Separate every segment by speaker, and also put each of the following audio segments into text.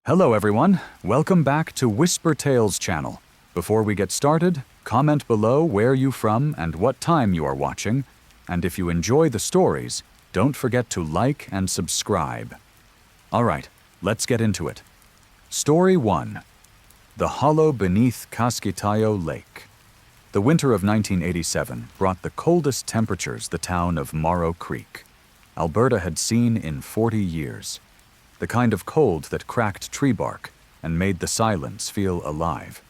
Speaker 1: Hello everyone, welcome back to Whisper Tales channel. Before we get started, comment below where you from and what time you are watching, and if you enjoy the stories, don't forget to like and subscribe. Alright, let's get into it. Story 1. The Hollow Beneath Kaskitayo Lake. The winter of 1987 brought the coldest temperatures the town of Morrow Creek, Alberta had seen in 40 years. The kind of cold that cracked tree bark and made the silence feel alive.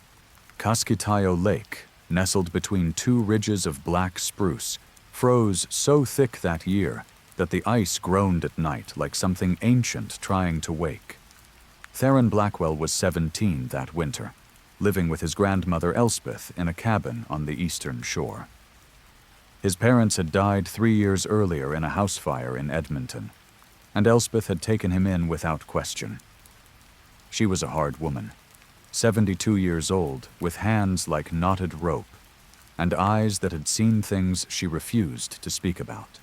Speaker 1: Kaskitayo Lake, nestled between two ridges of black spruce, froze so thick that year that the ice groaned at night like something ancient trying to wake. Theron Blackwell was 17 that winter, living with his grandmother Elspeth in a cabin on the eastern shore. His parents had died 3 years earlier in a house fire in Edmonton, and Elspeth had taken him in without question. She was a hard woman, 72 years old, with hands like knotted rope, and eyes that had seen things she refused to speak about.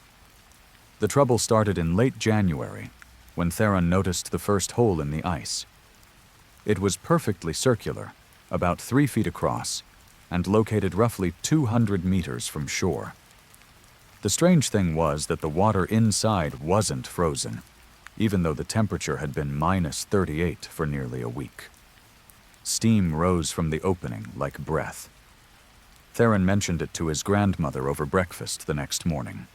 Speaker 1: The trouble started in late January, when Theron noticed the first hole in the ice. It was perfectly circular, about 3 feet across, and located roughly 200 meters from shore. The strange thing was that the water inside wasn't frozen, even though the temperature had been -38 for nearly a week. Steam rose from the opening like breath. Theron mentioned it to his grandmother over breakfast the next morning.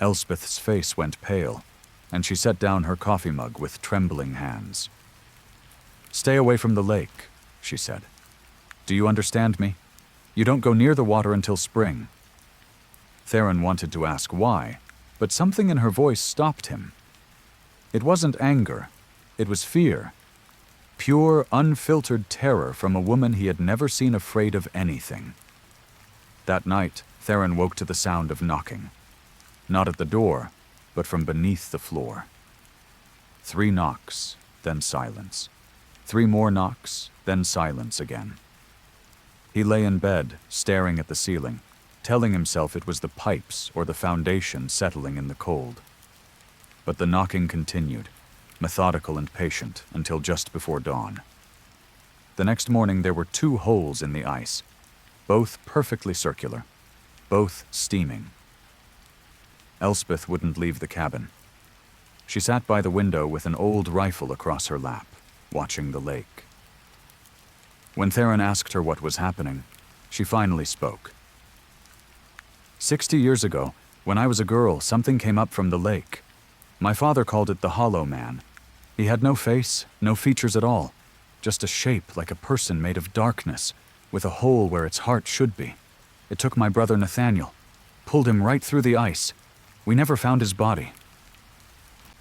Speaker 1: Elspeth's face went pale, and she set down her coffee mug with trembling hands. "Stay away from the lake," she said. "Do you understand me? You don't go near the water until spring." Theron wanted to ask why, but something in her voice stopped him. It wasn't anger, it was fear. Pure, unfiltered terror from a woman he had never seen afraid of anything. That night, Theron woke to the sound of knocking. Not at the door, but from beneath the floor. 3 knocks, then silence. 3 more knocks, then silence again. He lay in bed, staring at the ceiling, telling himself it was the pipes or the foundation settling in the cold. But the knocking continued, methodical and patient, until just before dawn. The next morning there were 2 holes in the ice, both perfectly circular, both steaming. Elspeth wouldn't leave the cabin. She sat by the window with an old rifle across her lap, watching the lake. When Theron asked her what was happening, she finally spoke. 60 years ago, when I was a girl, something came up from the lake. My father called it the Hollow Man. He had no face, no features at all, just a shape like a person made of darkness, with a hole where its heart should be. It took my brother Nathaniel, pulled him right through the ice. We never found his body."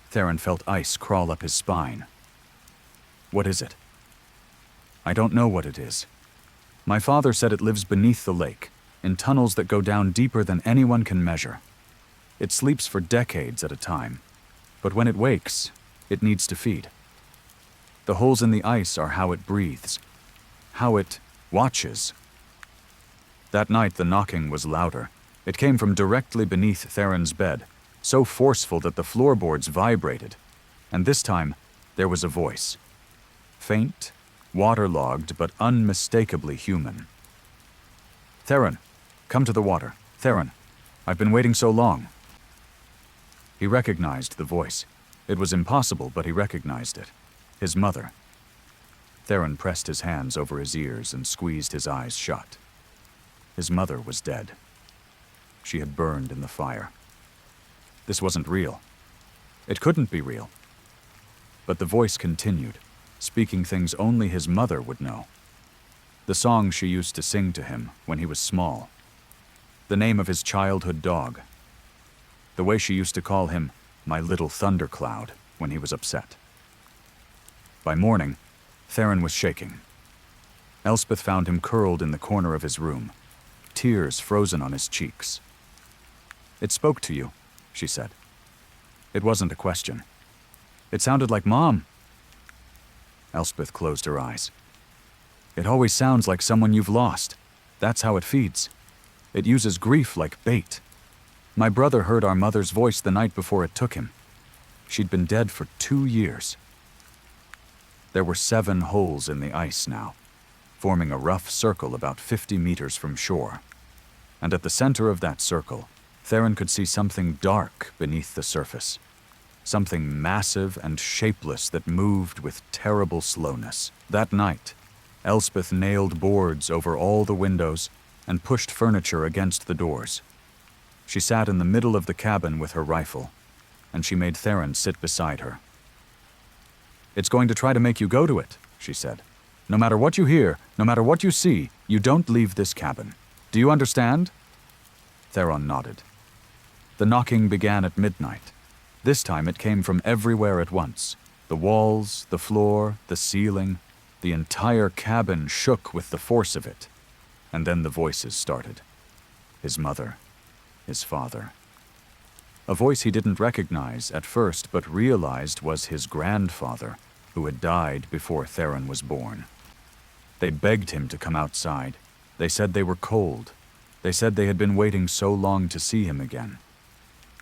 Speaker 1: Theron felt ice crawl up his spine. "What is it?" "I don't know what it is. My father said it lives beneath the lake, in tunnels that go down deeper than anyone can measure. It sleeps for decades at a time, but when it wakes, it needs to feed. The holes in the ice are how it breathes, how it watches." That night the knocking was louder. It came from directly beneath Theron's bed, so forceful that the floorboards vibrated, and this time there was a voice. Faint, waterlogged, but unmistakably human. "Theron, come to the water. Theron, I've been waiting so long." He recognized the voice. It was impossible, but he recognized it. His mother. Theron pressed his hands over his ears and squeezed his eyes shut. His mother was dead. She had burned in the fire. This wasn't real. It couldn't be real. But the voice continued, speaking things only his mother would know. The song she used to sing to him when he was small. The name of his childhood dog. The way she used to call him my little thundercloud when he was upset. By morning, Theron was shaking. Elspeth found him curled in the corner of his room, tears frozen on his cheeks. "It spoke to you," she said. It wasn't a question. "It sounded like Mom." Elspeth closed her eyes. "It always sounds like someone you've lost. That's how it feeds. It uses grief like bait. My brother heard our mother's voice the night before it took him. She'd been dead for 2 years. There were 7 holes in the ice now, forming a rough circle about 50 meters from shore. And at the center of that circle, Theron could see something dark beneath the surface. Something massive and shapeless that moved with terrible slowness. That night, Elspeth nailed boards over all the windows and pushed furniture against the doors. She sat in the middle of the cabin with her rifle, and she made Theron sit beside her. "It's going to try to make you go to it," she said. "No matter what you hear, no matter what you see, you don't leave this cabin. Do you understand?" Theron nodded. The knocking began at midnight. This time it came from everywhere at once. The walls, the floor, the ceiling, the entire cabin shook with the force of it. And then the voices started. His mother, his father. A voice he didn't recognize at first but realized was his grandfather, who had died before Theron was born. They begged him to come outside. They said they were cold. They said they had been waiting so long to see him again.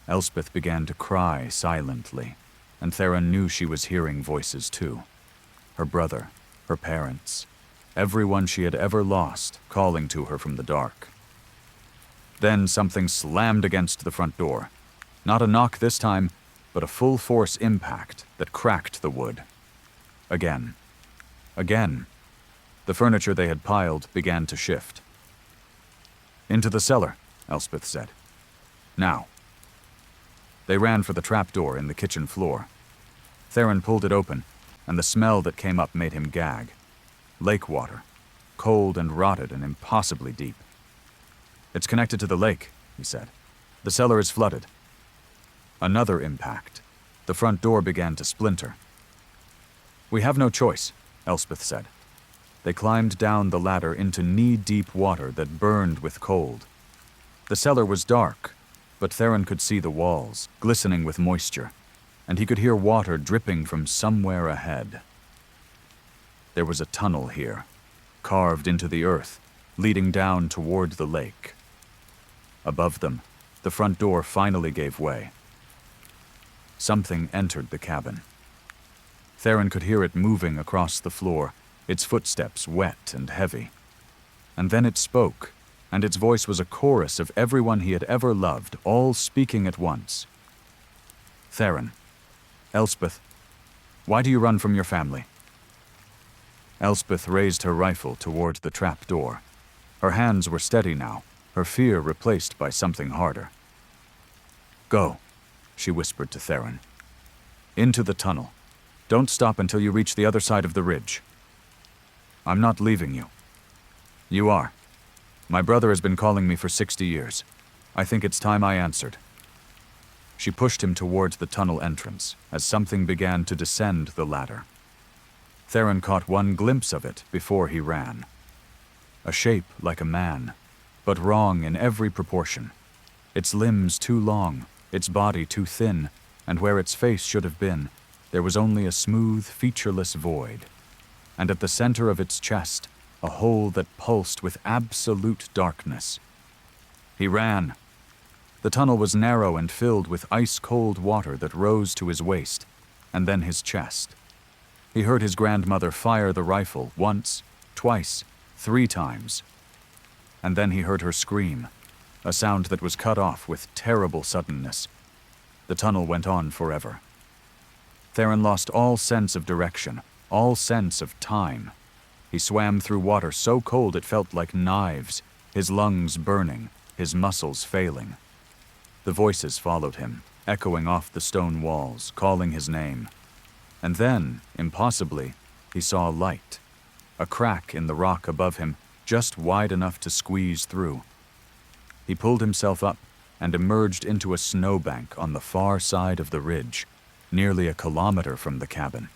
Speaker 1: Elspeth began to cry silently, and Theron knew she was hearing voices too. Her brother, her parents, everyone she had ever lost, calling to her from the dark. Then something slammed against the front door. Not a knock this time, but a full-force impact that cracked the wood. Again. Again. The furniture they had piled began to shift. "Into the cellar," Elspeth said. "Now." They ran for the trapdoor in the kitchen floor. Theron pulled it open, and the smell that came up made him gag. Lake water, cold and rotted and impossibly deep. "It's connected to the lake," he said. "The cellar is flooded." Another impact. The front door began to splinter. "We have no choice," Elspeth said. They climbed down the ladder into knee-deep water that burned with cold. The cellar was dark, but Theron could see the walls, glistening with moisture, and he could hear water dripping from somewhere ahead. There was a tunnel here, carved into the earth, leading down toward the lake. Above them, the front door finally gave way. Something entered the cabin. Theron could hear it moving across the floor, its footsteps wet and heavy. And then it spoke, and its voice was a chorus of everyone he had ever loved, all speaking at once. "Theron, Elspeth, why do you run from your family?" Elspeth raised her rifle toward the trap door. Her hands were steady now, her fear replaced by something harder. "Go," she whispered to Theron. "Into the tunnel. Don't stop until you reach the other side of the ridge." "I'm not leaving you." "You are. My brother has been calling me for 60 years. I think it's time I answered." She pushed him towards the tunnel entrance as something began to descend the ladder. Theron caught one glimpse of it before he ran. A shape like a man, but wrong in every proportion. Its limbs too long, its body too thin, and where its face should have been, there was only a smooth, featureless void. And at the center of its chest, a hole that pulsed with absolute darkness. He ran. The tunnel was narrow and filled with ice-cold water that rose to his waist, and then his chest. He heard his grandmother fire the rifle once, twice, 3 times. And then he heard her scream, a sound that was cut off with terrible suddenness. The tunnel went on forever. Theron lost all sense of direction, all sense of time. He swam through water so cold it felt like knives, his lungs burning, his muscles failing. The voices followed him, echoing off the stone walls, calling his name. And then, impossibly, he saw a light, a crack in the rock above him, just wide enough to squeeze through. He pulled himself up and emerged into a snowbank on the far side of the ridge, nearly a kilometer from the cabin.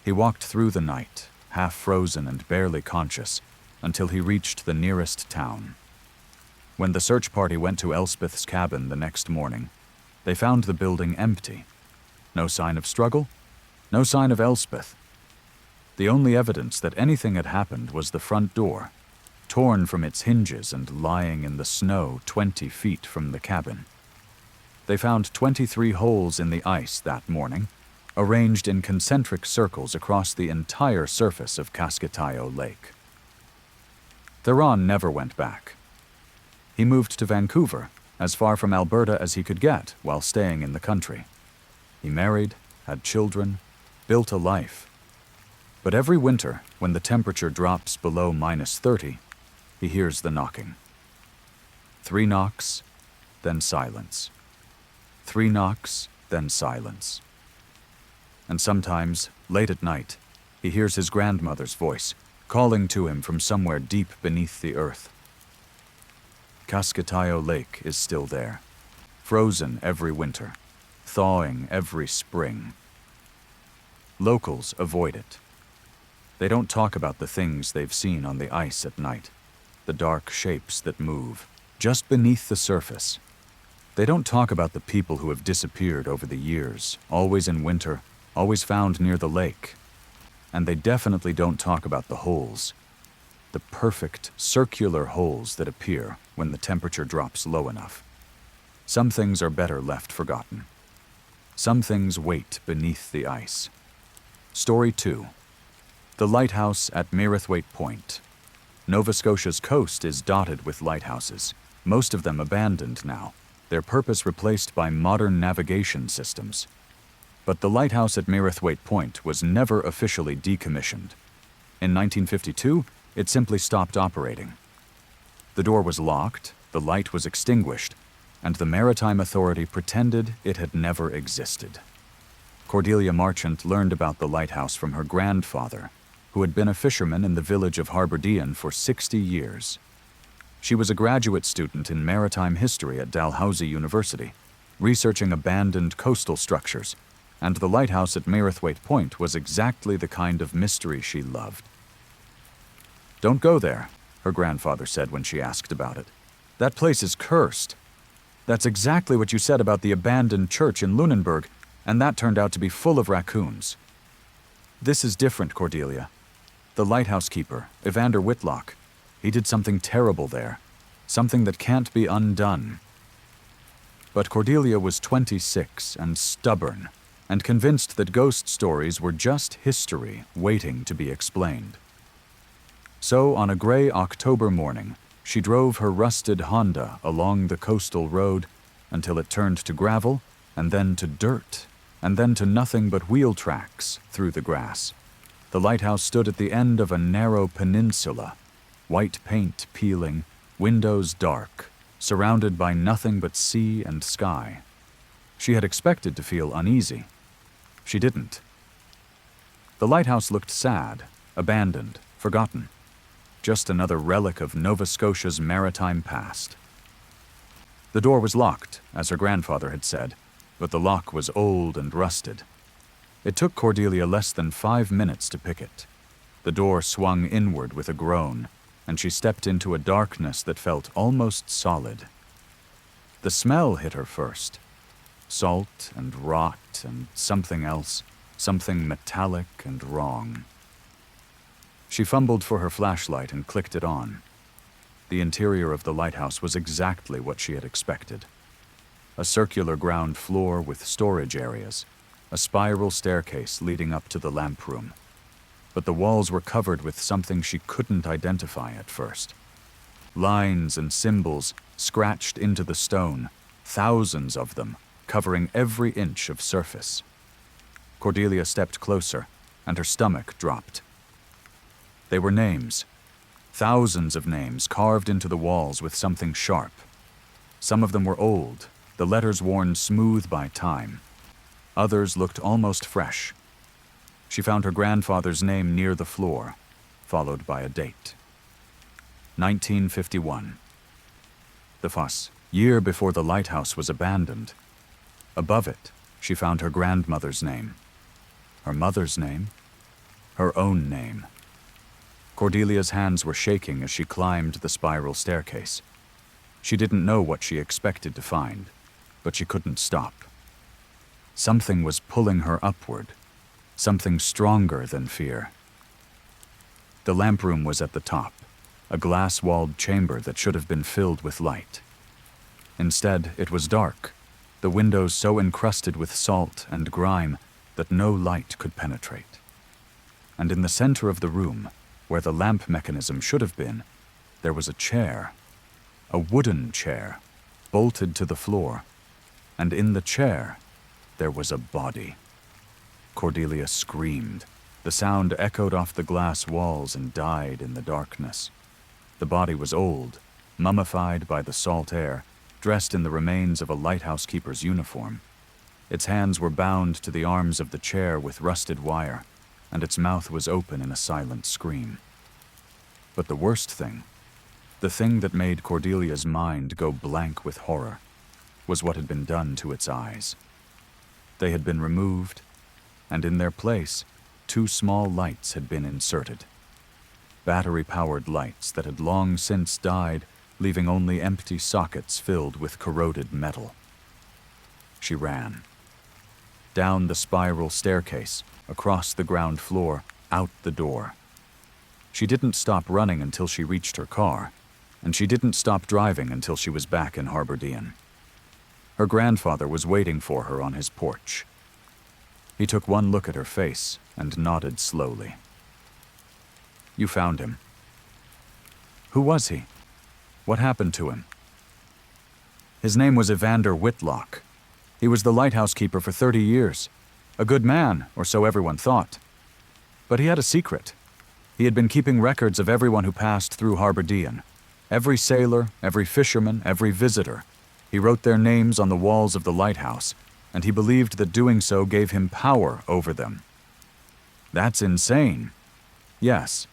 Speaker 1: He walked through the night, half frozen and barely conscious, until he reached the nearest town. When the search party went to Elspeth's cabin the next morning, they found the building empty. No sign of struggle, no sign of Elspeth. The only evidence that anything had happened was the front door, torn from its hinges and lying in the snow 20 feet from the cabin. They found 23 holes in the ice that morning, arranged in concentric circles across the entire surface of Kaskitayo Lake. Theron never went back. He moved to Vancouver, as far from Alberta as he could get while staying in the country. He married, had children, built a life. But every winter, when the temperature drops below -30, he hears the knocking. 3 knocks, then silence. 3 knocks, then silence. And sometimes, late at night, he hears his grandmother's voice, calling to him from somewhere deep beneath the earth. Kaskitayo Lake is still there, frozen every winter, thawing every spring. Locals avoid it. They don't talk about the things they've seen on the ice at night, the dark shapes that move, just beneath the surface. They don't talk about the people who have disappeared over the years, always in winter, always found near the lake. And they definitely don't talk about the holes, the perfect circular holes that appear when the temperature drops low enough. Some things are better left forgotten. Some things wait beneath the ice. Story 2. The Lighthouse at Mirathwaite Point. Nova Scotia's coast is dotted with lighthouses, most of them abandoned now, their purpose replaced by modern navigation systems. But the lighthouse at Mirathwaite Point was never officially decommissioned. In 1952, it simply stopped operating. The door was locked, the light was extinguished, and the Maritime Authority pretended it had never existed. Cordelia Marchant learned about the lighthouse from her grandfather, who had been a fisherman in the village of Harbordean for 60 years. She was a graduate student in maritime history at Dalhousie University, researching abandoned coastal structures, and the lighthouse at Mirathwaite Point was exactly the kind of mystery she loved. "Don't go there," her grandfather said when she asked about it. "That place is cursed. That's exactly what you said about the abandoned church in Lunenburg, and that turned out to be full of raccoons." "This is different, Cordelia. The lighthouse keeper, Evander Whitlock, he did something terrible there, something that can't be undone." But Cordelia was 26 and stubborn, and convinced that ghost stories were just history waiting to be explained. So, on a gray October morning, she drove her rusted Honda along the coastal road until it turned to gravel, and then to dirt, and then to nothing but wheel tracks through the grass. The lighthouse stood at the end of a narrow peninsula, white paint peeling, windows dark, surrounded by nothing but sea and sky. She had expected to feel uneasy. She didn't. The lighthouse looked sad, abandoned, forgotten. Just another relic of Nova Scotia's maritime past. The door was locked, as her grandfather had said, but the lock was old and rusted. It took Cordelia less than 5 minutes to pick it. The door swung inward with a groan, and she stepped into a darkness that felt almost solid. The smell hit her first. Salt and rot and something else, something metallic and wrong. She fumbled for her flashlight and clicked it on. The interior of the lighthouse was exactly what she had expected. A circular ground floor with storage areas, a spiral staircase leading up to the lamp room. But the walls were covered with something she couldn't identify at first. Lines and symbols scratched into the stone, thousands of them, covering every inch of surface. Cordelia stepped closer, and her stomach dropped. They were names. Thousands of names carved into the walls with something sharp. Some of them were old, the letters worn smooth by time. Others looked almost fresh. She found her grandfather's name near the floor, followed by a date. 1951. The fuss, year before the lighthouse was abandoned. Above it, she found her grandmother's name. Her mother's name. Her own name. Cordelia's hands were shaking as she climbed the spiral staircase. She didn't know what she expected to find, but she couldn't stop. Something was pulling her upward, something stronger than fear. The lamp room was at the top, a glass-walled chamber that should have been filled with light. Instead, it was dark, the windows so encrusted with salt and grime that no light could penetrate. And in the center of the room, where the lamp mechanism should have been, there was a chair, a wooden chair, bolted to the floor, and in the chair, there was a body. Cordelia screamed. The sound echoed off the glass walls and died in the darkness. The body was old, mummified by the salt air, dressed in the remains of a lighthouse keeper's uniform. Its hands were bound to the arms of the chair with rusted wire, and its mouth was open in a silent scream. But the worst thing, the thing that made Cordelia's mind go blank with horror, was what had been done to its eyes. They had been removed, and in their place, 2 small lights had been inserted. Battery-powered lights that had long since died, leaving only empty sockets filled with corroded metal. She ran. Down the spiral staircase, across the ground floor, out the door. She didn't stop running until she reached her car, and she didn't stop driving until she was back in Harbordine. Her grandfather was waiting for her on his porch. He took one look at her face and nodded slowly. "You found him. Who was he? What happened to him?" "His name was Evander Whitlock. He was the lighthouse keeper for 30 years. A good man, or so everyone thought. But he had a secret. He had been keeping records of everyone who passed through Harbordine. Every sailor, every fisherman, every visitor. He wrote their names on the walls of the lighthouse, and he believed that doing so gave him power over them." "That's insane." "Yes,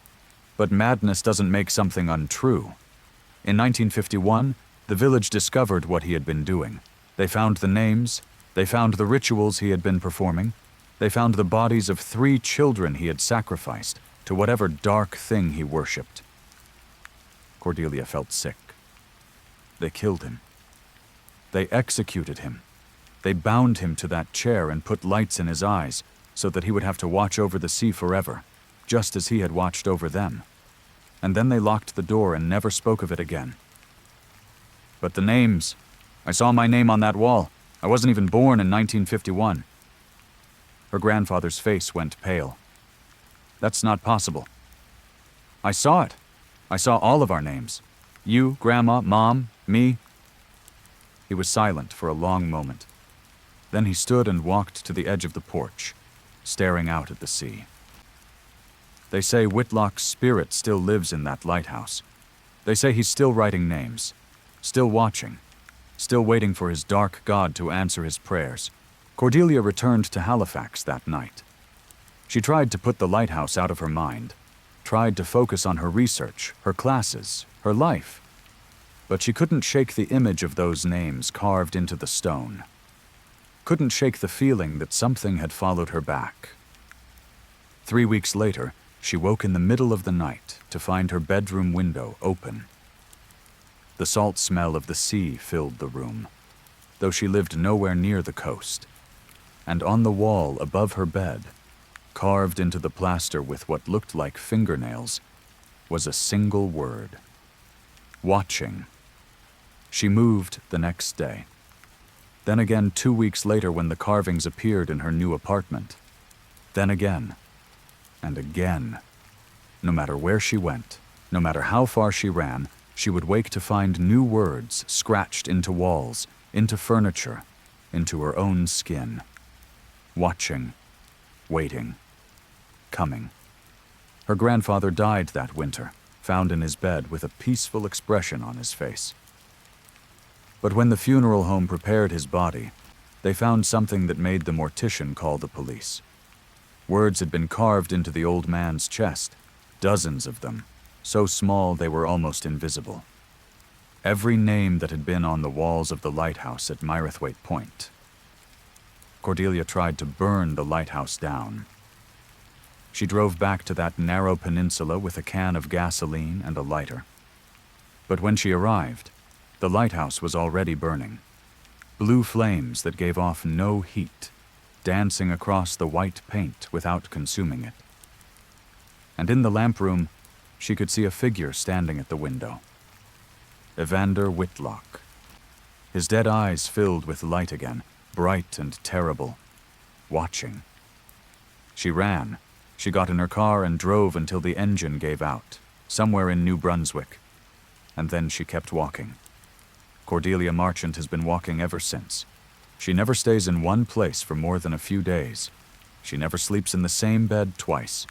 Speaker 1: but madness doesn't make something untrue. In 1951, the village discovered what he had been doing. They found the names, they found the rituals he had been performing, they found the bodies of 3 children he had sacrificed to whatever dark thing he worshipped." Cordelia felt sick. They killed him. They executed him. They bound him to that chair and put lights in his eyes so that he would have to watch over the sea forever, just as he had watched over them. And then they locked the door and never spoke of it again. "But the names. I saw my name on that wall. I wasn't even born in 1951. Her grandfather's face went pale. "That's not possible." "I saw it. I saw all of our names. You, Grandma, Mom, me." He was silent for a long moment. Then he stood and walked to the edge of the porch, staring out at the sea. "They say Whitlock's spirit still lives in that lighthouse. They say he's still writing names, still watching, still waiting for his dark god to answer his prayers." Cordelia returned to Halifax that night. She tried to put the lighthouse out of her mind, tried to focus on her research, her classes, her life. But she couldn't shake the image of those names carved into the stone. Couldn't shake the feeling that something had followed her back. 3 weeks later, she woke in the middle of the night to find her bedroom window open. The salt smell of the sea filled the room, though she lived nowhere near the coast. And on the wall above her bed, carved into the plaster with what looked like fingernails, was a single word: watching. She moved the next day. Then again 2 weeks later when the carvings appeared in her new apartment. Then again, and again. No matter where she went, no matter how far she ran, she would wake to find new words scratched into walls, into furniture, into her own skin. Watching, waiting, coming. Her grandfather died that winter, found in his bed with a peaceful expression on his face. But when the funeral home prepared his body, they found something that made the mortician call the police. Words had been carved into the old man's chest, dozens of them, so small they were almost invisible. Every name that had been on the walls of the lighthouse at Myrithwaite Point. Cordelia tried to burn the lighthouse down. She drove back to that narrow peninsula with a can of gasoline and a lighter. But when she arrived, the lighthouse was already burning. Blue flames that gave off no heat, dancing across the white paint without consuming it. And in the lamp room, she could see a figure standing at the window. Evander Whitlock. His dead eyes filled with light again, bright and terrible, watching, She ran. She got in her car and drove until the engine gave out, somewhere in New Brunswick. And then she kept walking. Cordelia Marchant has been walking ever since. She never stays in one place for more than a few days. She never sleeps in the same bed twice.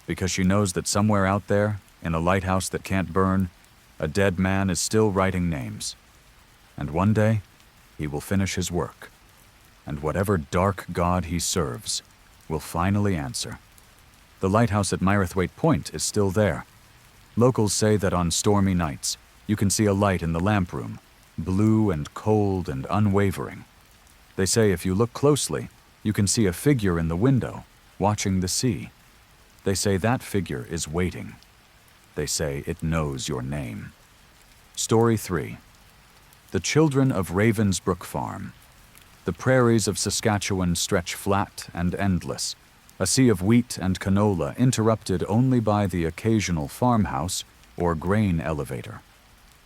Speaker 1: Because she knows that somewhere out there, in a lighthouse that can't burn, a dead man is still writing names. And one day, he will finish his work. And whatever dark god he serves will finally answer. The lighthouse at Myrithwaite Point is still there. Locals say that on stormy nights, you can see a light in the lamp room, blue and cold and unwavering. They say if you look closely, you can see a figure in the window, watching the sea. They say that figure is waiting. They say it knows your name. Story 3. The Children of Ravensbrook Farm. The prairies of Saskatchewan stretch flat and endless, a sea of wheat and canola interrupted only by the occasional farmhouse or grain elevator.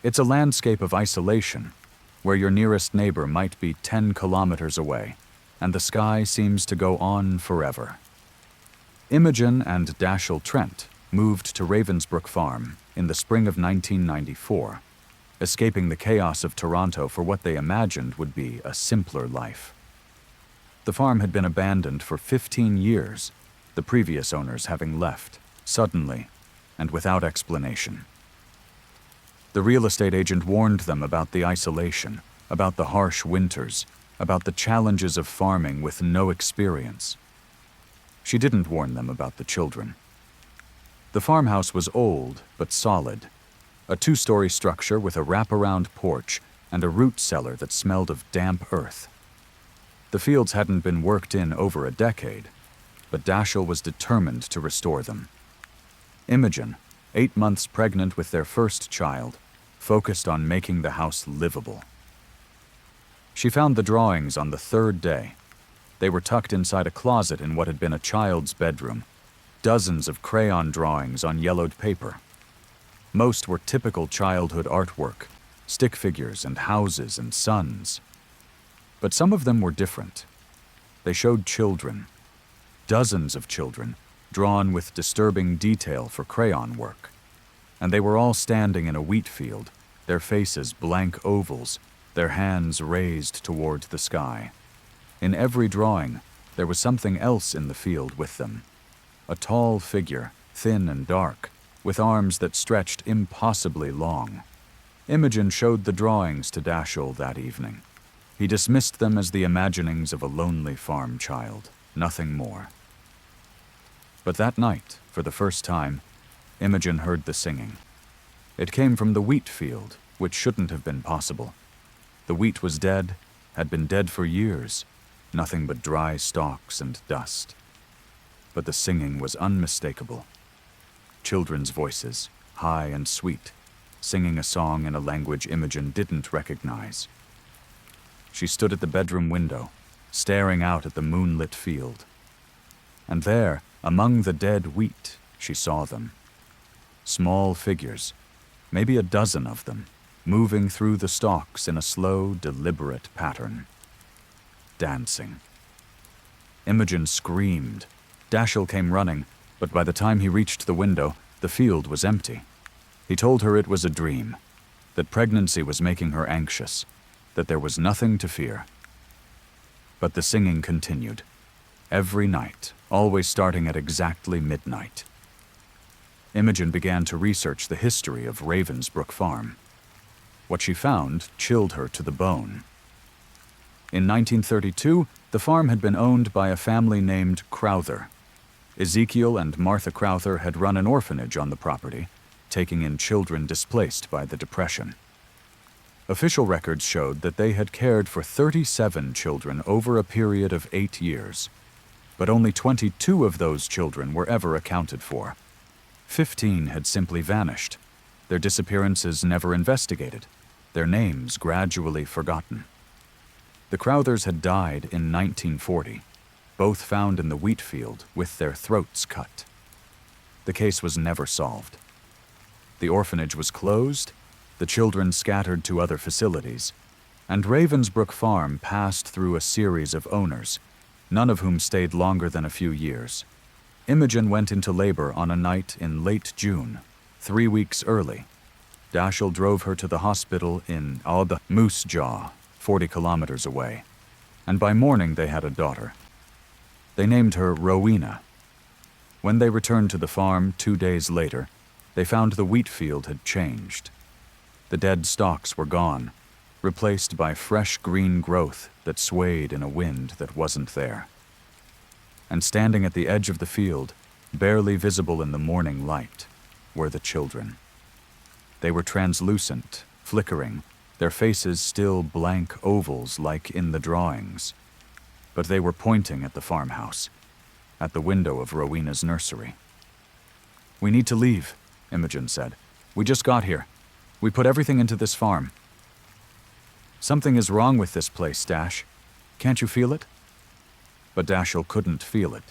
Speaker 1: It's a landscape of isolation, where your nearest neighbor might be 10 kilometers away, and the sky seems to go on forever. Imogen and Dashiell Trent moved to Ravensbrook Farm in the spring of 1994, escaping the chaos of Toronto for what they imagined would be a simpler life. The farm had been abandoned for 15 years, the previous owners having left, suddenly, and without explanation. The real estate agent warned them about the isolation, about the harsh winters, about the challenges of farming with no experience. She didn't warn them about the children. The farmhouse was old but solid, a 2-story structure with a wraparound porch and a root cellar that smelled of damp earth. The fields hadn't been worked in over a decade, but Dashiell was determined to restore them. Imogen, 8 months pregnant with their first child, focused on making the house livable. She found the drawings on the 3rd day. They were tucked inside a closet in what had been a child's bedroom, dozens of crayon drawings on yellowed paper. Most were typical childhood artwork, stick figures and houses and suns. But some of them were different. They showed children, dozens of children, drawn with disturbing detail for crayon work. And they were all standing in a wheat field, their faces blank ovals, their hands raised toward the sky. In every drawing, there was something else in the field with them. A tall figure, thin and dark, with arms that stretched impossibly long. Imogen showed the drawings to Dashiell that evening. He dismissed them as the imaginings of a lonely farm child, nothing more. But that night, for the first time, Imogen heard the singing. It came from the wheat field, which shouldn't have been possible. The wheat was dead, had been dead for years, nothing but dry stalks and dust. But the singing was unmistakable. Children's voices, high and sweet, singing a song in a language Imogen didn't recognize. She stood at the bedroom window, staring out at the moonlit field. And there, among the dead wheat, she saw them. Small figures, maybe a dozen of them, moving through the stalks in a slow, deliberate pattern. Dancing. Imogen screamed. Dashiell came running, but by the time he reached the window, the field was empty. He told her it was a dream, that pregnancy was making her anxious, that there was nothing to fear. But the singing continued, every night, always starting at exactly midnight. Imogen began to research the history of Ravensbrook Farm. What she found chilled her to the bone. In 1932, the farm had been owned by a family named Crowther. Ezekiel and Martha Crowther had run an orphanage on the property, taking in children displaced by the Depression. Official records showed that they had cared for 37 children over a period of 8 years, but only 22 of those children were ever accounted for. 15 had simply vanished, their disappearances never investigated, their names gradually forgotten. The Crowthers had died in 1940, both found in the wheat field with their throats cut. The case was never solved. The orphanage was closed, the children scattered to other facilities, and Ravensbrook Farm passed through a series of owners, none of whom stayed longer than a few years. Imogen went into labor on a night in late June, 3 weeks early. Dashiell drove her to the hospital in Moose Jaw, 40 kilometers away, and by morning they had a daughter. They named her Rowena. When they returned to the farm 2 days later, they found the wheat field had changed. The dead stalks were gone, replaced by fresh green growth that swayed in a wind that wasn't there. And standing at the edge of the field, barely visible in the morning light, were the children. They were translucent, flickering, their faces still blank ovals like in the drawings. But they were pointing at the farmhouse, at the window of Rowena's nursery. "We need to leave," Imogen said. "We just got here. We put everything into this farm." "Something is wrong with this place, Dash. Can't you feel it?" But Dashiell couldn't feel it.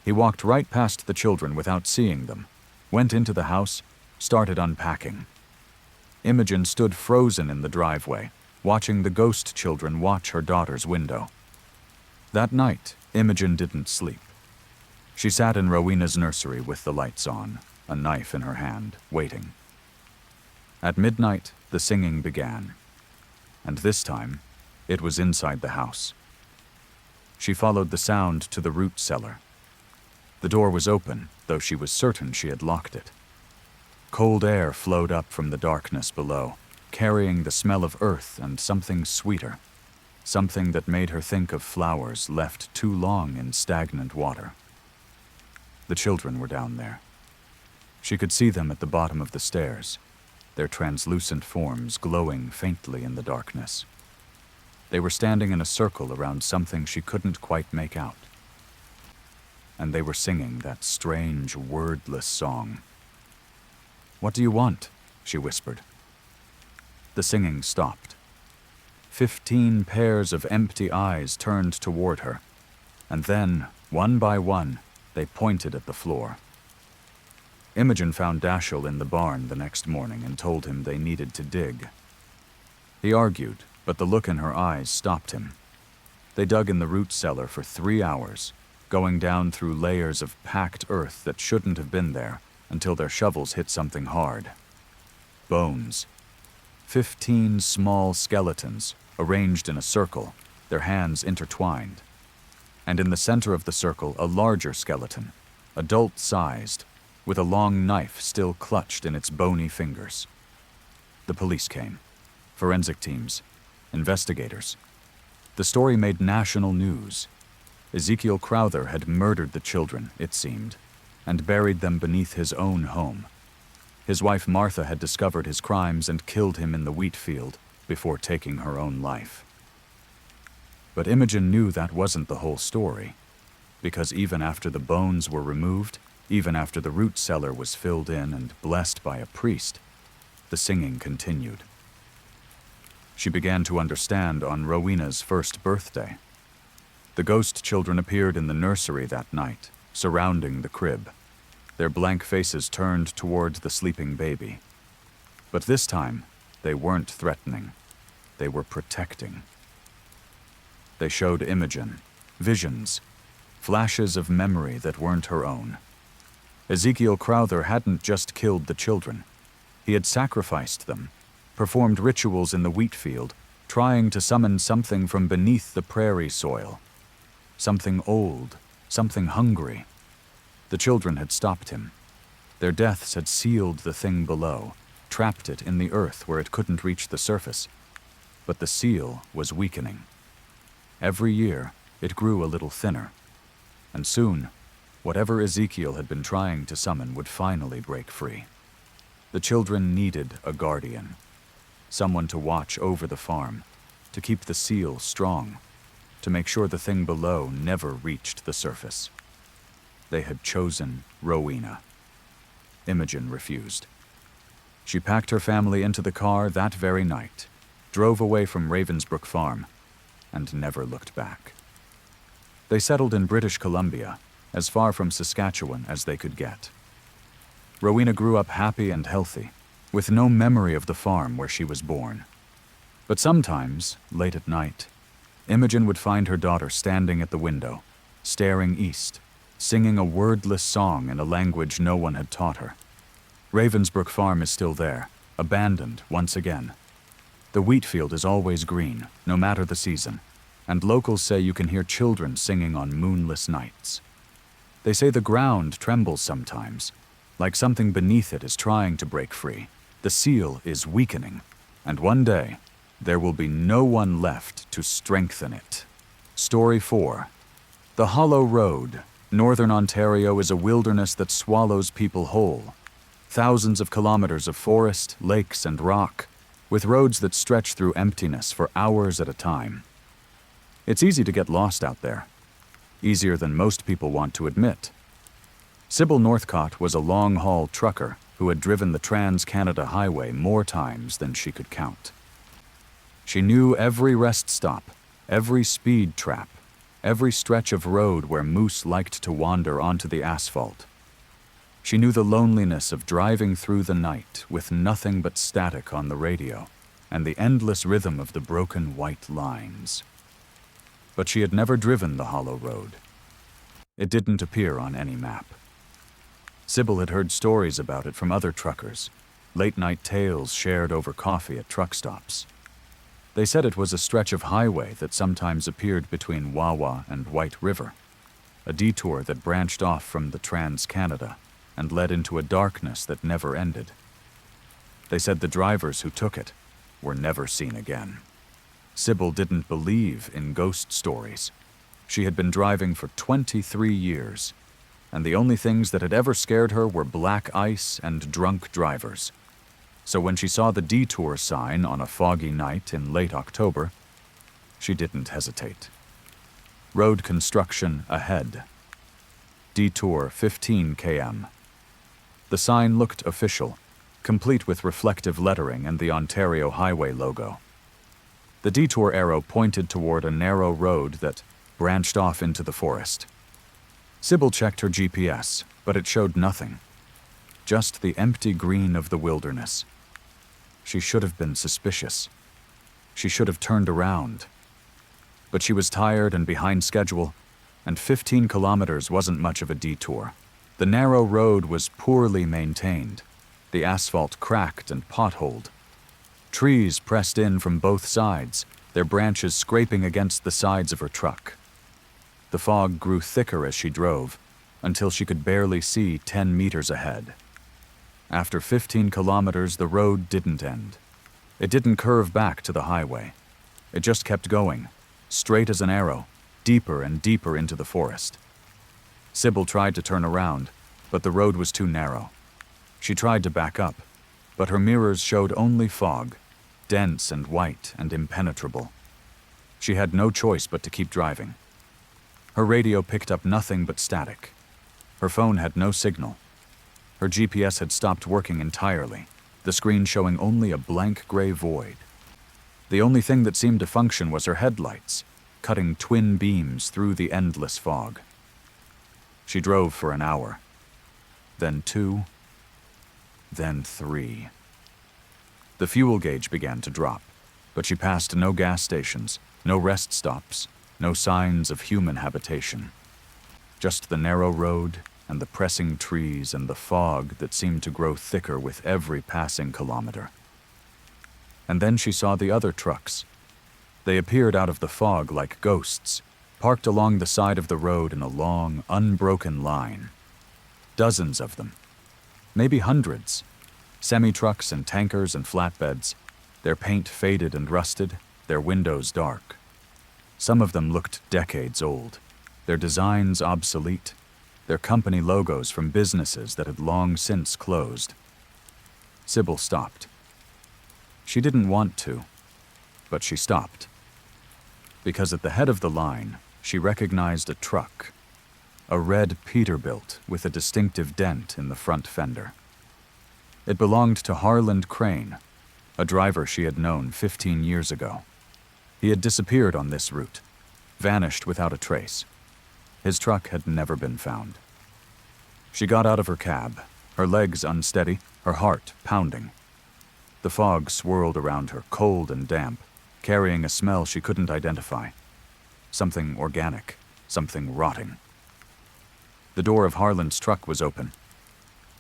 Speaker 1: He walked right past the children without seeing them, went into the house, started unpacking. Imogen stood frozen in the driveway, watching the ghost children watch her daughter's window. That night, Imogen didn't sleep. She sat in Rowena's nursery with the lights on, a knife in her hand, waiting. At midnight, the singing began, and this time, it was inside the house. She followed the sound to the root cellar. The door was open, though she was certain she had locked it. Cold air flowed up from the darkness below, carrying the smell of earth and something sweeter, something that made her think of flowers left too long in stagnant water. The children were down there. She could see them at the bottom of the stairs, their translucent forms glowing faintly in the darkness. They were standing in a circle around something she couldn't quite make out. And they were singing that strange, wordless song. "What do you want?" she whispered. The singing stopped. 15 pairs of empty eyes turned toward her, and then, one by one, they pointed at the floor. Imogen found Dashiell in the barn the next morning and told him they needed to dig. He argued, but the look in her eyes stopped him. They dug in the root cellar for 3 hours, going down through layers of packed earth that shouldn't have been there until their shovels hit something hard. Bones. 15 small skeletons, arranged in a circle, their hands intertwined. And in the center of the circle, a larger skeleton, adult-sized, with a long knife still clutched in its bony fingers. The police came. Forensic teams. Investigators. The story made national news. Ezekiel Crowther had murdered the children, it seemed, and buried them beneath his own home. His wife Martha had discovered his crimes and killed him in the wheat field before taking her own life. But Imogen knew that wasn't the whole story, because even after the bones were removed, even after the root cellar was filled in and blessed by a priest, the singing continued. She began to understand on Rowena's first birthday. The ghost children appeared in the nursery that night, surrounding the crib, their blank faces turned toward the sleeping baby. But this time, they weren't threatening. They were protecting. They showed Imogen, visions, flashes of memory that weren't her own. Ezekiel Crowther hadn't just killed the children. He had sacrificed them, performed rituals in the wheat field, trying to summon something from beneath the prairie soil. Something old, something hungry. The children had stopped him. Their deaths had sealed the thing below, trapped it in the earth where it couldn't reach the surface. But the seal was weakening. Every year, it grew a little thinner. And soon, whatever Ezekiel had been trying to summon would finally break free. The children needed a guardian, someone to watch over the farm, to keep the seal strong, to make sure the thing below never reached the surface. They had chosen Rowena. Imogen refused. She packed her family into the car that very night, drove away from Ravensbrook Farm, and never looked back. They settled in British Columbia, as far from Saskatchewan as they could get. Rowena grew up happy and healthy, with no memory of the farm where she was born. But sometimes, late at night, Imogen would find her daughter standing at the window, staring east, singing a wordless song in a language no one had taught her. Ravensbrook Farm is still there, abandoned once again. The wheat field is always green, no matter the season, and locals say you can hear children singing on moonless nights. They say the ground trembles sometimes, like something beneath it is trying to break free. The seal is weakening, and one day, there will be no one left to strengthen it. Story 4. The Hollow Road. Northern Ontario is a wilderness that swallows people whole. Thousands of kilometers of forest, lakes, and rock, with roads that stretch through emptiness for hours at a time. It's easy to get lost out there. Easier than most people want to admit. Sybil Northcott was a long-haul trucker who had driven the Trans-Canada Highway more times than she could count. She knew every rest stop, every speed trap, every stretch of road where moose liked to wander onto the asphalt. She knew the loneliness of driving through the night with nothing but static on the radio and the endless rhythm of the broken white lines. But she had never driven the Hollow Road. It didn't appear on any map. Sybil had heard stories about it from other truckers, late-night tales shared over coffee at truck stops. They said it was a stretch of highway that sometimes appeared between Wawa and White River, a detour that branched off from the Trans-Canada and led into a darkness that never ended. They said the drivers who took it were never seen again. Sybil didn't believe in ghost stories. She had been driving for 23 years, and the only things that had ever scared her were black ice and drunk drivers. So when she saw the detour sign on a foggy night in late October, she didn't hesitate. Road construction ahead. Detour 15 km. The sign looked official, complete with reflective lettering and the Ontario Highway logo. The detour arrow pointed toward a narrow road that branched off into the forest. Sybil checked her GPS, but it showed nothing. Just the empty green of the wilderness. She should have been suspicious. She should have turned around. But she was tired and behind schedule, and 15 kilometers wasn't much of a detour. The narrow road was poorly maintained, the asphalt cracked and potholed. Trees pressed in from both sides, their branches scraping against the sides of her truck. The fog grew thicker as she drove, until she could barely see 10 meters ahead. After 15 kilometers, the road didn't end. It didn't curve back to the highway. It just kept going, straight as an arrow, deeper and deeper into the forest. Sybil tried to turn around, but the road was too narrow. She tried to back up, but her mirrors showed only fog, dense and white and impenetrable. She had no choice but to keep driving. Her radio picked up nothing but static. Her phone had no signal. Her GPS had stopped working entirely, the screen showing only a blank gray void. The only thing that seemed to function was her headlights, cutting twin beams through the endless fog. She drove for an hour, then 2, then 3. The fuel gauge began to drop, but she passed no gas stations, no rest stops, no signs of human habitation. Just the narrow road and the pressing trees and the fog that seemed to grow thicker with every passing kilometer. And then she saw the other trucks. They appeared out of the fog like ghosts, parked along the side of the road in a long, unbroken line. Dozens of them, maybe hundreds. Semi-trucks and tankers and flatbeds, their paint faded and rusted, their windows dark. Some of them looked decades old, their designs obsolete, their company logos from businesses that had long since closed. Sybil stopped. She didn't want to, but she stopped. Because at the head of the line, she recognized a truck, a red Peterbilt with a distinctive dent in the front fender. It belonged to Harland Crane, a driver she had known 15 years ago. He had disappeared on this route, vanished without a trace. His truck had never been found. She got out of her cab, her legs unsteady, her heart pounding. The fog swirled around her, cold and damp, carrying a smell she couldn't identify. Something organic, something rotting. The door of Harland's truck was open.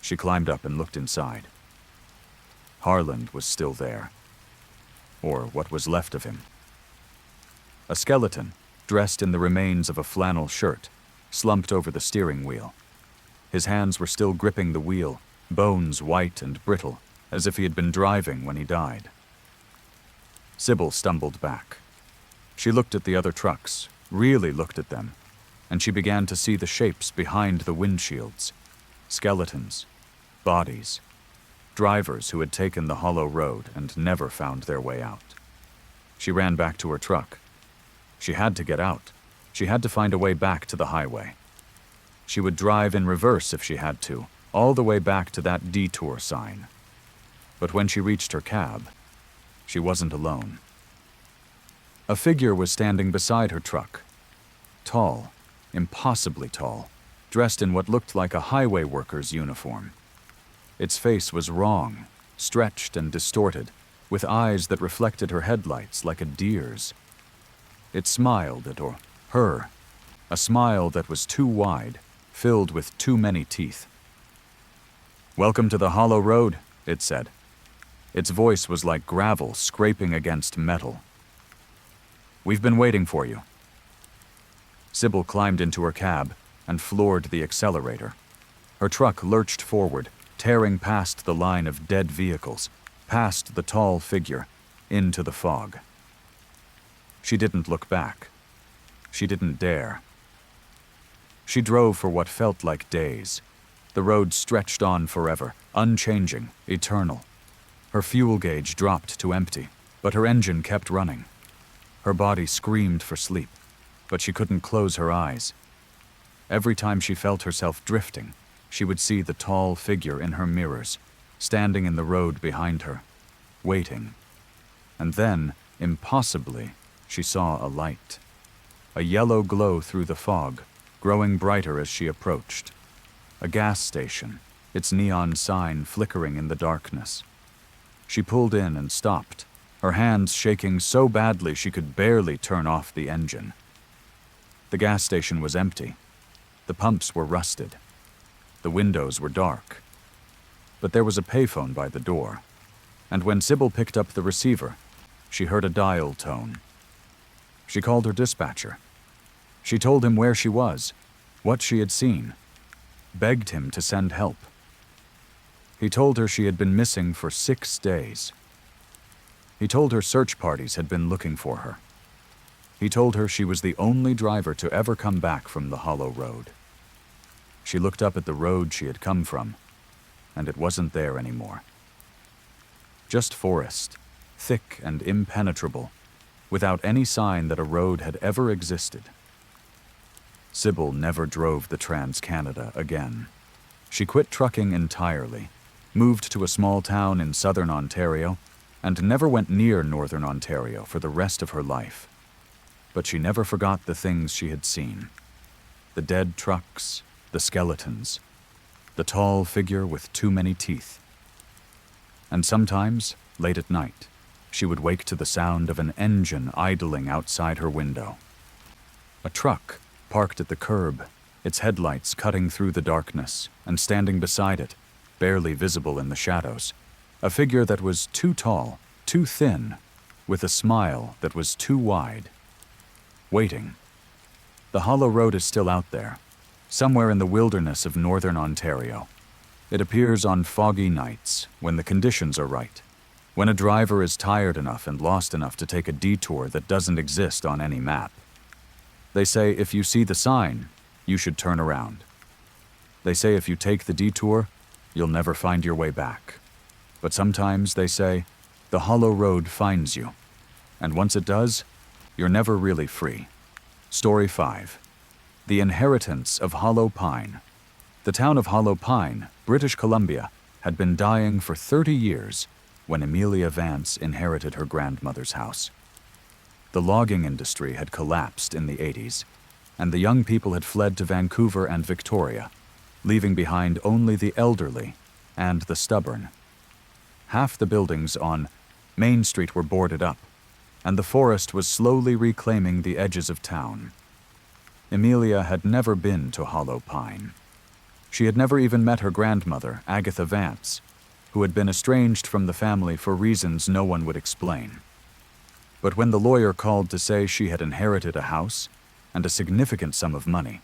Speaker 1: She climbed up and looked inside. Harland was still there. Or what was left of him. A skeleton, dressed in the remains of a flannel shirt, slumped over the steering wheel. His hands were still gripping the wheel, bones white and brittle, as if he had been driving when he died. Sybil stumbled back. She looked at the other trucks, really looked at them, and she began to see the shapes behind the windshields. Skeletons, bodies, drivers who had taken the hollow road and never found their way out. She ran back to her truck. She had to get out. She had to find a way back to the highway. She would drive in reverse if she had to, all the way back to that detour sign. But when she reached her cab, she wasn't alone. A figure was standing beside her truck. Tall, impossibly tall, dressed in what looked like a highway worker's uniform. Its face was wrong, stretched and distorted, with eyes that reflected her headlights like a deer's. It smiled at her, a smile that was too wide, filled with too many teeth. "Welcome to the hollow road," it said. Its voice was like gravel scraping against metal. "We've been waiting for you." Sybil climbed into her cab and floored the accelerator. Her truck lurched forward, tearing past the line of dead vehicles, past the tall figure, into the fog. She didn't look back. She didn't dare. She drove for what felt like days. The road stretched on forever, unchanging, eternal. Her fuel gauge dropped to empty, but her engine kept running. Her body screamed for sleep, but she couldn't close her eyes. Every time she felt herself drifting, she would see the tall figure in her mirrors, standing in the road behind her, waiting. And then, impossibly, she saw a light. A yellow glow through the fog, growing brighter as she approached. A gas station, its neon sign flickering in the darkness. She pulled in and stopped, her hands shaking so badly she could barely turn off the engine. The gas station was empty. The pumps were rusted. The windows were dark. But there was a payphone by the door, and when Sybil picked up the receiver, she heard a dial tone. She called her dispatcher. She told him where she was, what she had seen, begged him to send help. He told her she had been missing for 6 days. He told her search parties had been looking for her. He told her she was the only driver to ever come back from the hollow road. She looked up at the road she had come from, and it wasn't there anymore. Just forest, thick and impenetrable, without any sign that a road had ever existed. Sybil never drove the Trans-Canada again. She quit trucking entirely, moved to a small town in southern Ontario, and never went near northern Ontario for the rest of her life. But she never forgot the things she had seen. The dead trucks, the skeletons, the tall figure with too many teeth. And sometimes, late at night, she would wake to the sound of an engine idling outside her window. A truck parked at the curb, its headlights cutting through the darkness, and standing beside it, barely visible in the shadows, a figure that was too tall, too thin, with a smile that was too wide. Waiting. The hollow road is still out there, somewhere in the wilderness of northern Ontario. It appears on foggy nights, when the conditions are right, when a driver is tired enough and lost enough to take a detour that doesn't exist on any map. They say if you see the sign, you should turn around. They say if you take the detour, you'll never find your way back. But sometimes, they say, the hollow road finds you. And once it does, you're never really free. Story 5. The Inheritance of Hollow Pine. The town of Hollow Pine, British Columbia, had been dying for 30 years when Amelia Vance inherited her grandmother's house. The logging industry had collapsed in the 80s, and the young people had fled to Vancouver and Victoria, leaving behind only the elderly and the stubborn. Half the buildings on Main Street were boarded up, and the forest was slowly reclaiming the edges of town. Emilia had never been to Hollow Pine. She had never even met her grandmother, Agatha Vance, who had been estranged from the family for reasons no one would explain. But when the lawyer called to say she had inherited a house and a significant sum of money,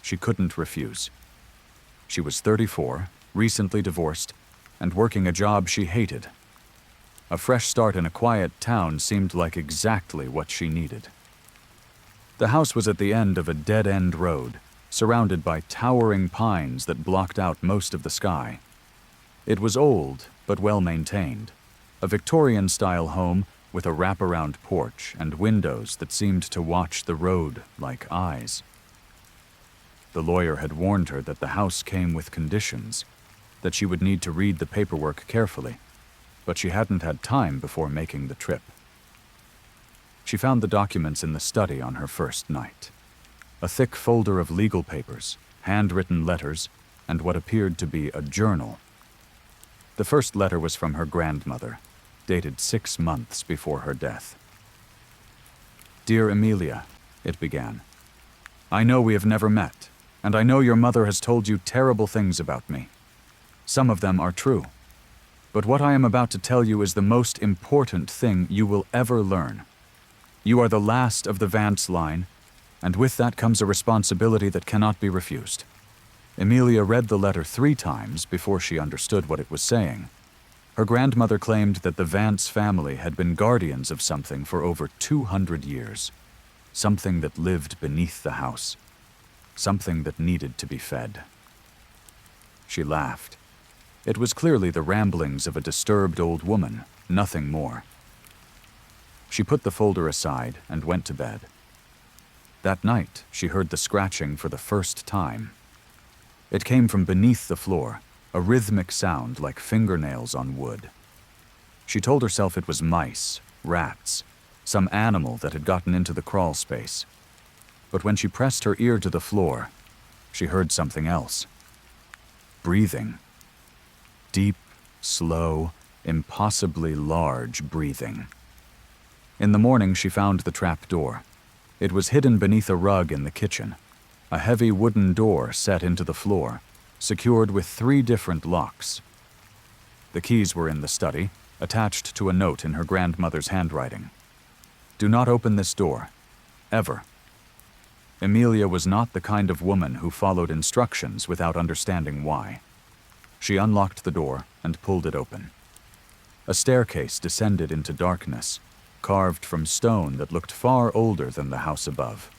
Speaker 1: she couldn't refuse. She was 34, recently divorced, and working a job she hated. A fresh start in a quiet town seemed like exactly what she needed. The house was at the end of a dead-end road, surrounded by towering pines that blocked out most of the sky. It was old, but well-maintained, a Victorian-style home with a wraparound porch and windows that seemed to watch the road like eyes. The lawyer had warned her that the house came with conditions, that she would need to read the paperwork carefully, but she hadn't had time before making the trip. She found the documents in the study on her first night. A thick folder of legal papers, handwritten letters, and what appeared to be a journal. The first letter was from her grandmother, dated 6 months before her death. "Dear Emilia," it began, "I know we have never met, and I know your mother has told you terrible things about me. Some of them are true. But what I am about to tell you is the most important thing you will ever learn. You are the last of the Vance line, and with that comes a responsibility that cannot be refused." Emilia read the letter 3 times before she understood what it was saying. Her grandmother claimed that the Vance family had been guardians of something for over 200 years, something that lived beneath the house, something that needed to be fed. She laughed. It was clearly the ramblings of a disturbed old woman, nothing more. She put the folder aside and went to bed. That night, she heard the scratching for the first time. It came from beneath the floor, a rhythmic sound like fingernails on wood. She told herself it was mice, rats, some animal that had gotten into the crawl space. But when she pressed her ear to the floor, she heard something else. Breathing. Deep, slow, impossibly large breathing. In the morning, she found the trap door. It was hidden beneath a rug in the kitchen, a heavy wooden door set into the floor, secured with 3 different locks. The keys were in the study, attached to a note in her grandmother's handwriting. "Do not open this door. Ever." Emilia was not the kind of woman who followed instructions without understanding why. She unlocked the door and pulled it open. A staircase descended into darkness, carved from stone that looked far older than the house above.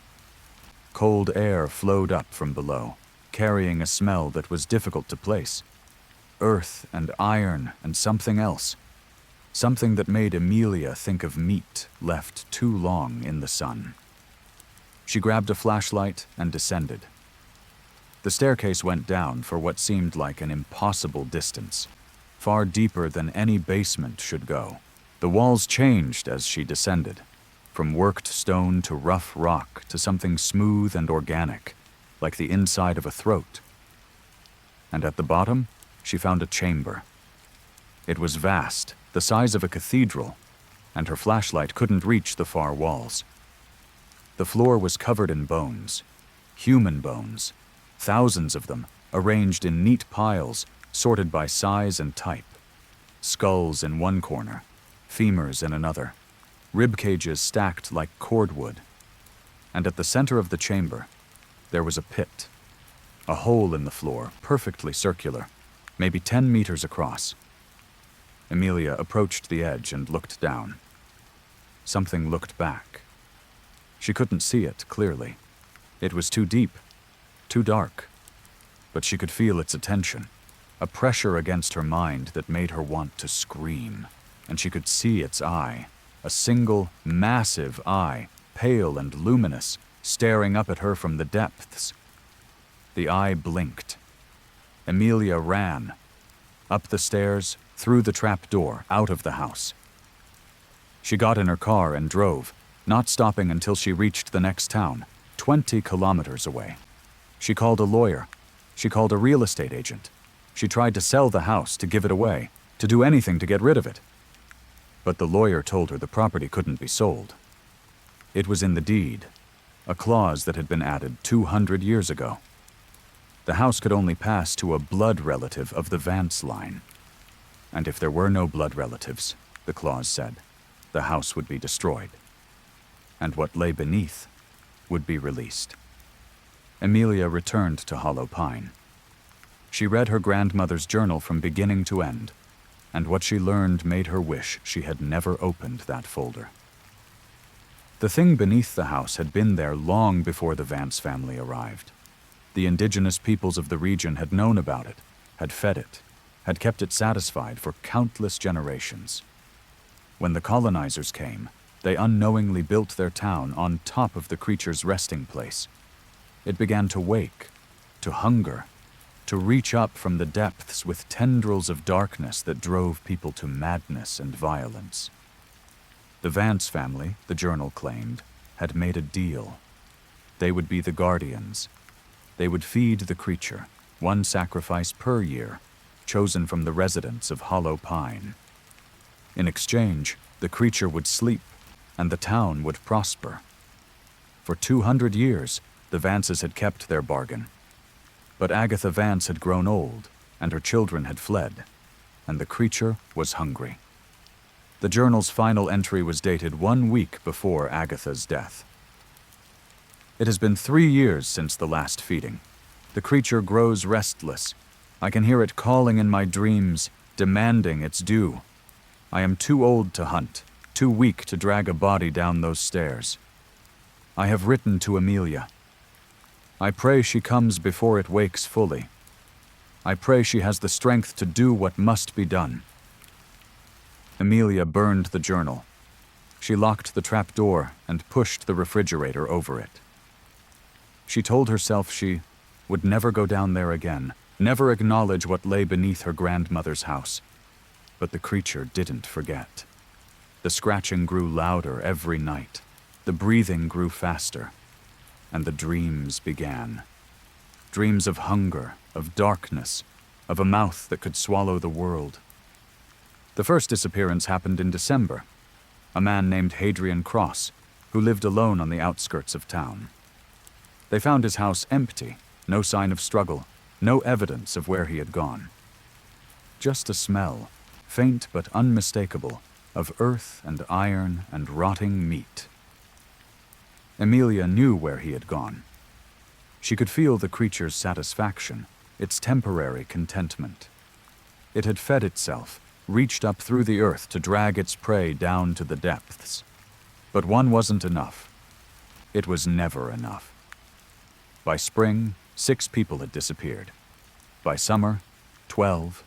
Speaker 1: Cold air flowed up from below, carrying a smell that was difficult to place. Earth and iron and something else. Something that made Emilia think of meat left too long in the sun. She grabbed a flashlight and descended. The staircase went down for what seemed like an impossible distance, far deeper than any basement should go. The walls changed as she descended, from worked stone to rough rock to something smooth and organic, like the inside of a throat. And at the bottom, she found a chamber. It was vast, the size of a cathedral, and her flashlight couldn't reach the far walls. The floor was covered in bones, human bones, thousands of them, arranged in neat piles, sorted by size and type. Skulls in one corner, femurs in another, rib cages stacked like cordwood. And at the center of the chamber, there was a pit, a hole in the floor, perfectly circular, maybe 10 meters across. Emilia approached the edge and looked down. Something looked back. She couldn't see it clearly. It was too deep, too dark. But she could feel its attention, a pressure against her mind that made her want to scream. And she could see its eye, a single, massive eye, pale and luminous, staring up at her from the depths. The eye blinked. Emilia ran, up the stairs, through the trap door, out of the house. She got in her car and drove, not stopping until she reached the next town, 20 kilometers away. She called a lawyer. She called a real estate agent. She tried to sell the house, to give it away, to do anything to get rid of it. But the lawyer told her the property couldn't be sold. It was in the deed, a clause that had been added 200 years ago. The house could only pass to a blood relative of the Vance line. And if there were no blood relatives, the clause said, the house would be destroyed. And what lay beneath would be released. Amelia returned to Hollow Pine. She read her grandmother's journal from beginning to end, and what she learned made her wish she had never opened that folder. The thing beneath the house had been there long before the Vance family arrived. The indigenous peoples of the region had known about it, had fed it, had kept it satisfied for countless generations. When the colonizers came, they unknowingly built their town on top of the creature's resting place. It began to wake, to hunger, to reach up from the depths with tendrils of darkness that drove people to madness and violence. The Vance family, the journal claimed, had made a deal. They would be the guardians. They would feed the creature, one sacrifice per year, chosen from the residents of Hollow Pine. In exchange, the creature would sleep, and the town would prosper. For 200 years, the Vances had kept their bargain. But Agatha Vance had grown old, and her children had fled, and the creature was hungry. The journal's final entry was dated 1 week before Agatha's death. It has been 3 years since the last feeding. The creature grows restless. I can hear it calling in my dreams, demanding its due. I am too old to hunt, too weak to drag a body down those stairs. I have written to Amelia. I pray she comes before it wakes fully. I pray she has the strength to do what must be done. Amelia burned the journal. She locked the trap door and pushed the refrigerator over it. She told herself she would never go down there again, never acknowledge what lay beneath her grandmother's house. But the creature didn't forget. The scratching grew louder every night. The breathing grew faster. And the dreams began. Dreams of hunger, of darkness, of a mouth that could swallow the world. The first disappearance happened in December. A man named Hadrian Cross, who lived alone on the outskirts of town. They found his house empty, no sign of struggle, no evidence of where he had gone. Just a smell, faint but unmistakable, of earth and iron and rotting meat. Amelia knew where he had gone. She could feel the creature's satisfaction, its temporary contentment. It had fed itself, reached up through the earth to drag its prey down to the depths. But one wasn't enough. It was never enough. By spring, 6 people had disappeared. By summer, 12.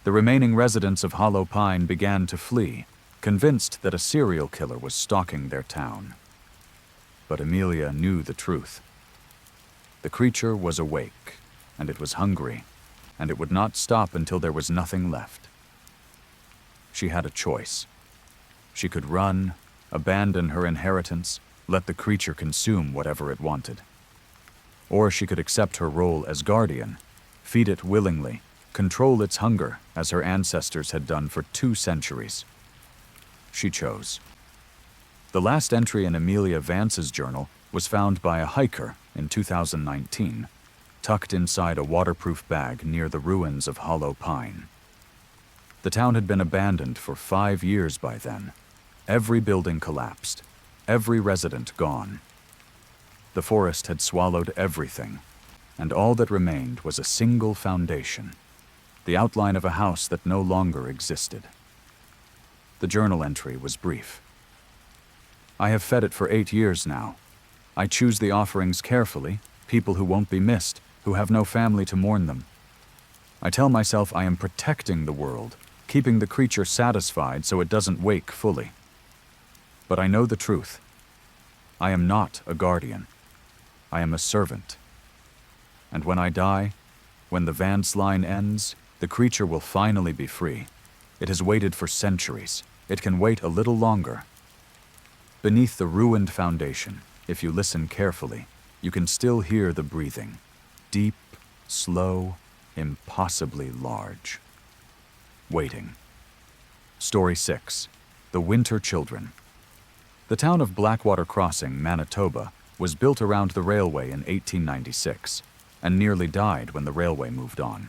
Speaker 1: The remaining residents of Hollow Pine began to flee, convinced that a serial killer was stalking their town. But Amelia knew the truth. The creature was awake, and it was hungry, and it would not stop until there was nothing left. She had a choice. She could run, abandon her inheritance, let the creature consume whatever it wanted. Or she could accept her role as guardian, feed it willingly, control its hunger as her ancestors had done for 2 centuries. She chose. The last entry in Amelia Vance's journal was found by a hiker in 2019, tucked inside a waterproof bag near the ruins of Hollow Pine. The town had been abandoned for 5 years by then. Every building collapsed, every resident gone. The forest had swallowed everything, and all that remained was a single foundation, the outline of a house that no longer existed. The journal entry was brief. I have fed it for 8 years now. I choose the offerings carefully, people who won't be missed, who have no family to mourn them. I tell myself I am protecting the world, keeping the creature satisfied so it doesn't wake fully. But I know the truth. I am not a guardian. I am a servant. And when I die, when the Vance line ends, the creature will finally be free. It has waited for centuries. It can wait a little longer. Beneath the ruined foundation, if you listen carefully, you can still hear the breathing. Deep, slow, impossibly large. Waiting. Story 6. The Winter Children. The town of Blackwater Crossing, Manitoba, was built around the railway in 1896 and nearly died when the railway moved on.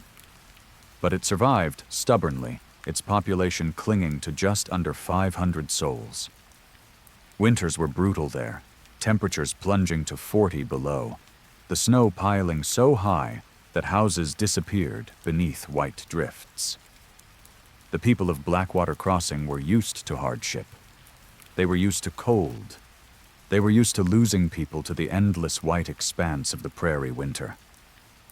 Speaker 1: But it survived stubbornly, its population clinging to just under 500 souls. Winters were brutal there, temperatures plunging to 40 below, the snow piling so high that houses disappeared beneath white drifts. The people of Blackwater Crossing were used to hardship. They were used to cold. They were used to losing people to the endless white expanse of the prairie winter.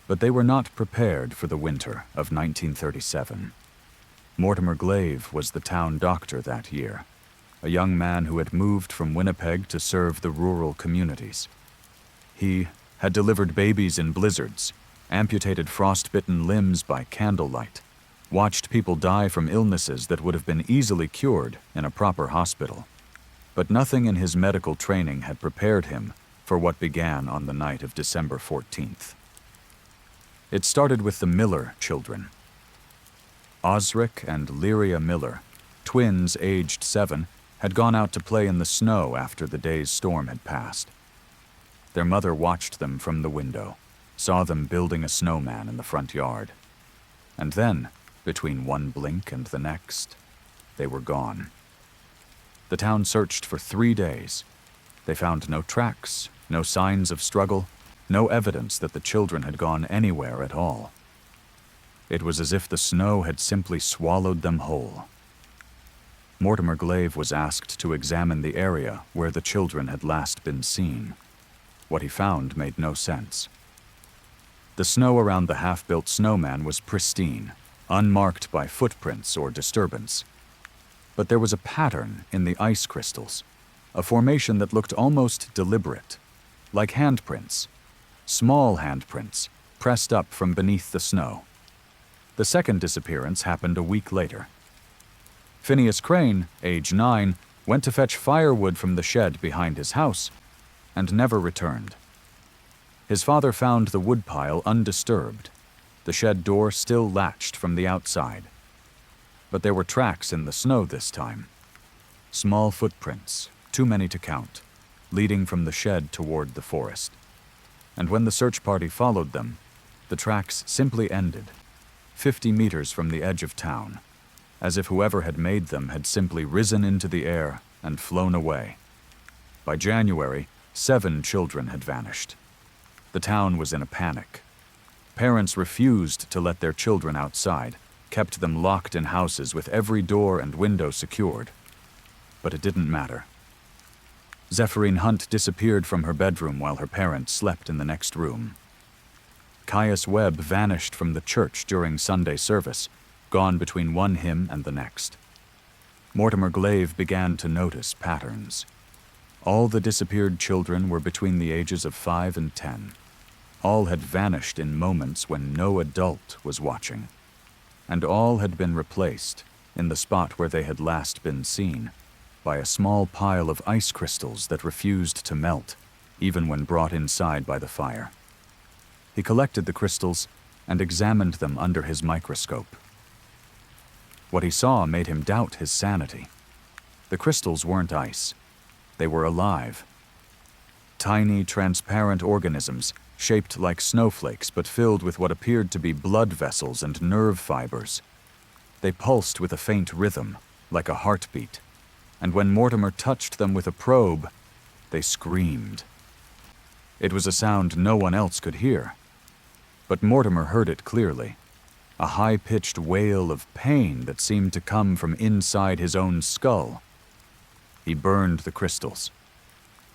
Speaker 1: But they were not prepared for the winter of 1937. Mortimer Glave was the town doctor that year, a young man who had moved from Winnipeg to serve the rural communities. He had delivered babies in blizzards, amputated frostbitten limbs by candlelight, watched people die from illnesses that would have been easily cured in a proper hospital. But nothing in his medical training had prepared him for what began on the night of December 14th. It started with the Miller children. Osric and Lyria Miller, twins aged 7, had gone out to play in the snow after the day's storm had passed. Their mother watched them from the window, saw them building a snowman in the front yard. And then, between one blink and the next, they were gone. The town searched for 3 days. They found no tracks, no signs of struggle, no evidence that the children had gone anywhere at all. It was as if the snow had simply swallowed them whole. Mortimer Glave was asked to examine the area where the children had last been seen. What he found made no sense. The snow around the half-built snowman was pristine, unmarked by footprints or disturbance. But there was a pattern in the ice crystals, a formation that looked almost deliberate, like handprints, small handprints, pressed up from beneath the snow. The second disappearance happened a week later. Phineas Crane, age 9, went to fetch firewood from the shed behind his house and never returned. His father found the woodpile undisturbed, the shed door still latched from the outside. But there were tracks in the snow this time. Small footprints, too many to count, leading from the shed toward the forest. And when the search party followed them, the tracks simply ended, 50 meters from the edge of town, as if whoever had made them had simply risen into the air and flown away. By January, 7 children had vanished. The town was in a panic. Parents refused to let their children outside, kept them locked in houses with every door and window secured. But it didn't matter. Zephyrine Hunt disappeared from her bedroom while her parents slept in the next room. Caius Webb vanished from the church during Sunday service, gone between one hymn and the next. Mortimer Glave began to notice patterns. All the disappeared children were between the ages of 5 and 10. All had vanished in moments when no adult was watching. And all had been replaced, in the spot where they had last been seen, by a small pile of ice crystals that refused to melt, even when brought inside by the fire. He collected the crystals and examined them under his microscope. What he saw made him doubt his sanity. The crystals weren't ice. They were alive. Tiny, transparent organisms, shaped like snowflakes but filled with what appeared to be blood vessels and nerve fibers. They pulsed with a faint rhythm, like a heartbeat, and when Mortimer touched them with a probe, they screamed. It was a sound no one else could hear, but Mortimer heard it clearly, a high-pitched wail of pain that seemed to come from inside his own skull. He burned the crystals.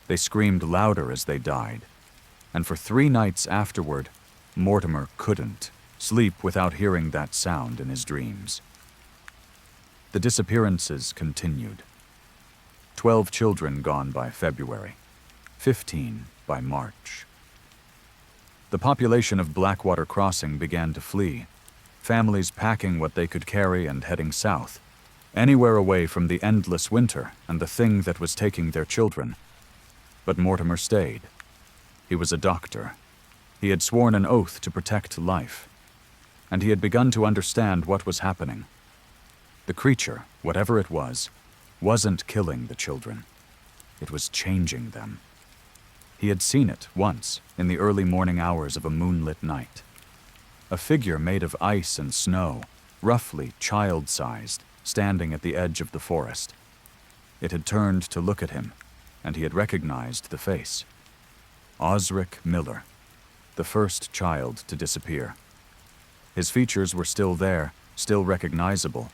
Speaker 1: They screamed louder as they died, and for 3 nights afterward, Mortimer couldn't sleep without hearing that sound in his dreams. The disappearances continued. 12 children gone by February, 15 by March. The population of Blackwater Crossing began to flee, families packing what they could carry and heading south, anywhere away from the endless winter and the thing that was taking their children. But Mortimer stayed. He was a doctor. He had sworn an oath to protect life, and he had begun to understand what was happening. The creature, whatever it was, wasn't killing the children. It was changing them. He had seen it once in the early morning hours of a moonlit night. A figure made of ice and snow, roughly child-sized, standing at the edge of the forest. It had turned to look at him, and he had recognized the face. Osric Miller, the first child to disappear. His features were still there, still recognizable,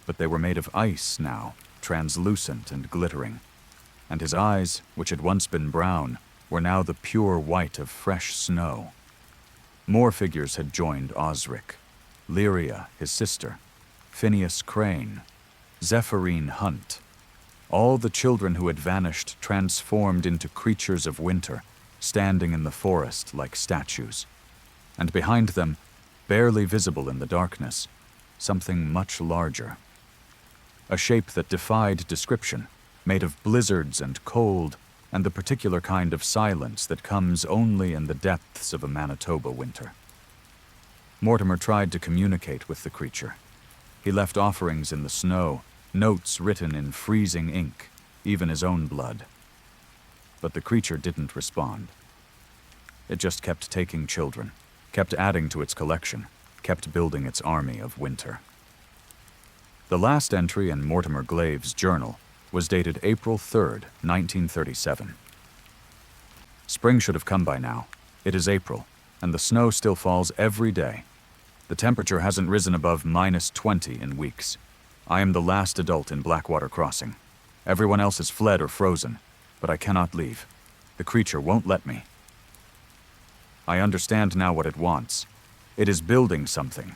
Speaker 1: but they were made of ice now, translucent and glittering. And his eyes, which had once been brown, were now the pure white of fresh snow. More figures had joined Osric. Lyria, his sister, Phineas Crane, Zephyrine Hunt. All the children who had vanished transformed into creatures of winter, standing in the forest like statues. And behind them, barely visible in the darkness, something much larger. A shape that defied description, made of blizzards and cold, and the particular kind of silence that comes only in the depths of a Manitoba winter. Mortimer tried to communicate with the creature. He left offerings in the snow, notes written in freezing ink, even his own blood. But the creature didn't respond. It just kept taking children, kept adding to its collection, kept building its army of winter. The last entry in Mortimer Glave's journal was dated April 3rd, 1937. Spring should have come by now. It is April, and the snow still falls every day. The temperature hasn't risen above -20 in weeks. I am the last adult in Blackwater Crossing. Everyone else has fled or frozen, but I cannot leave. The creature won't let me. I understand now what it wants. It is building something.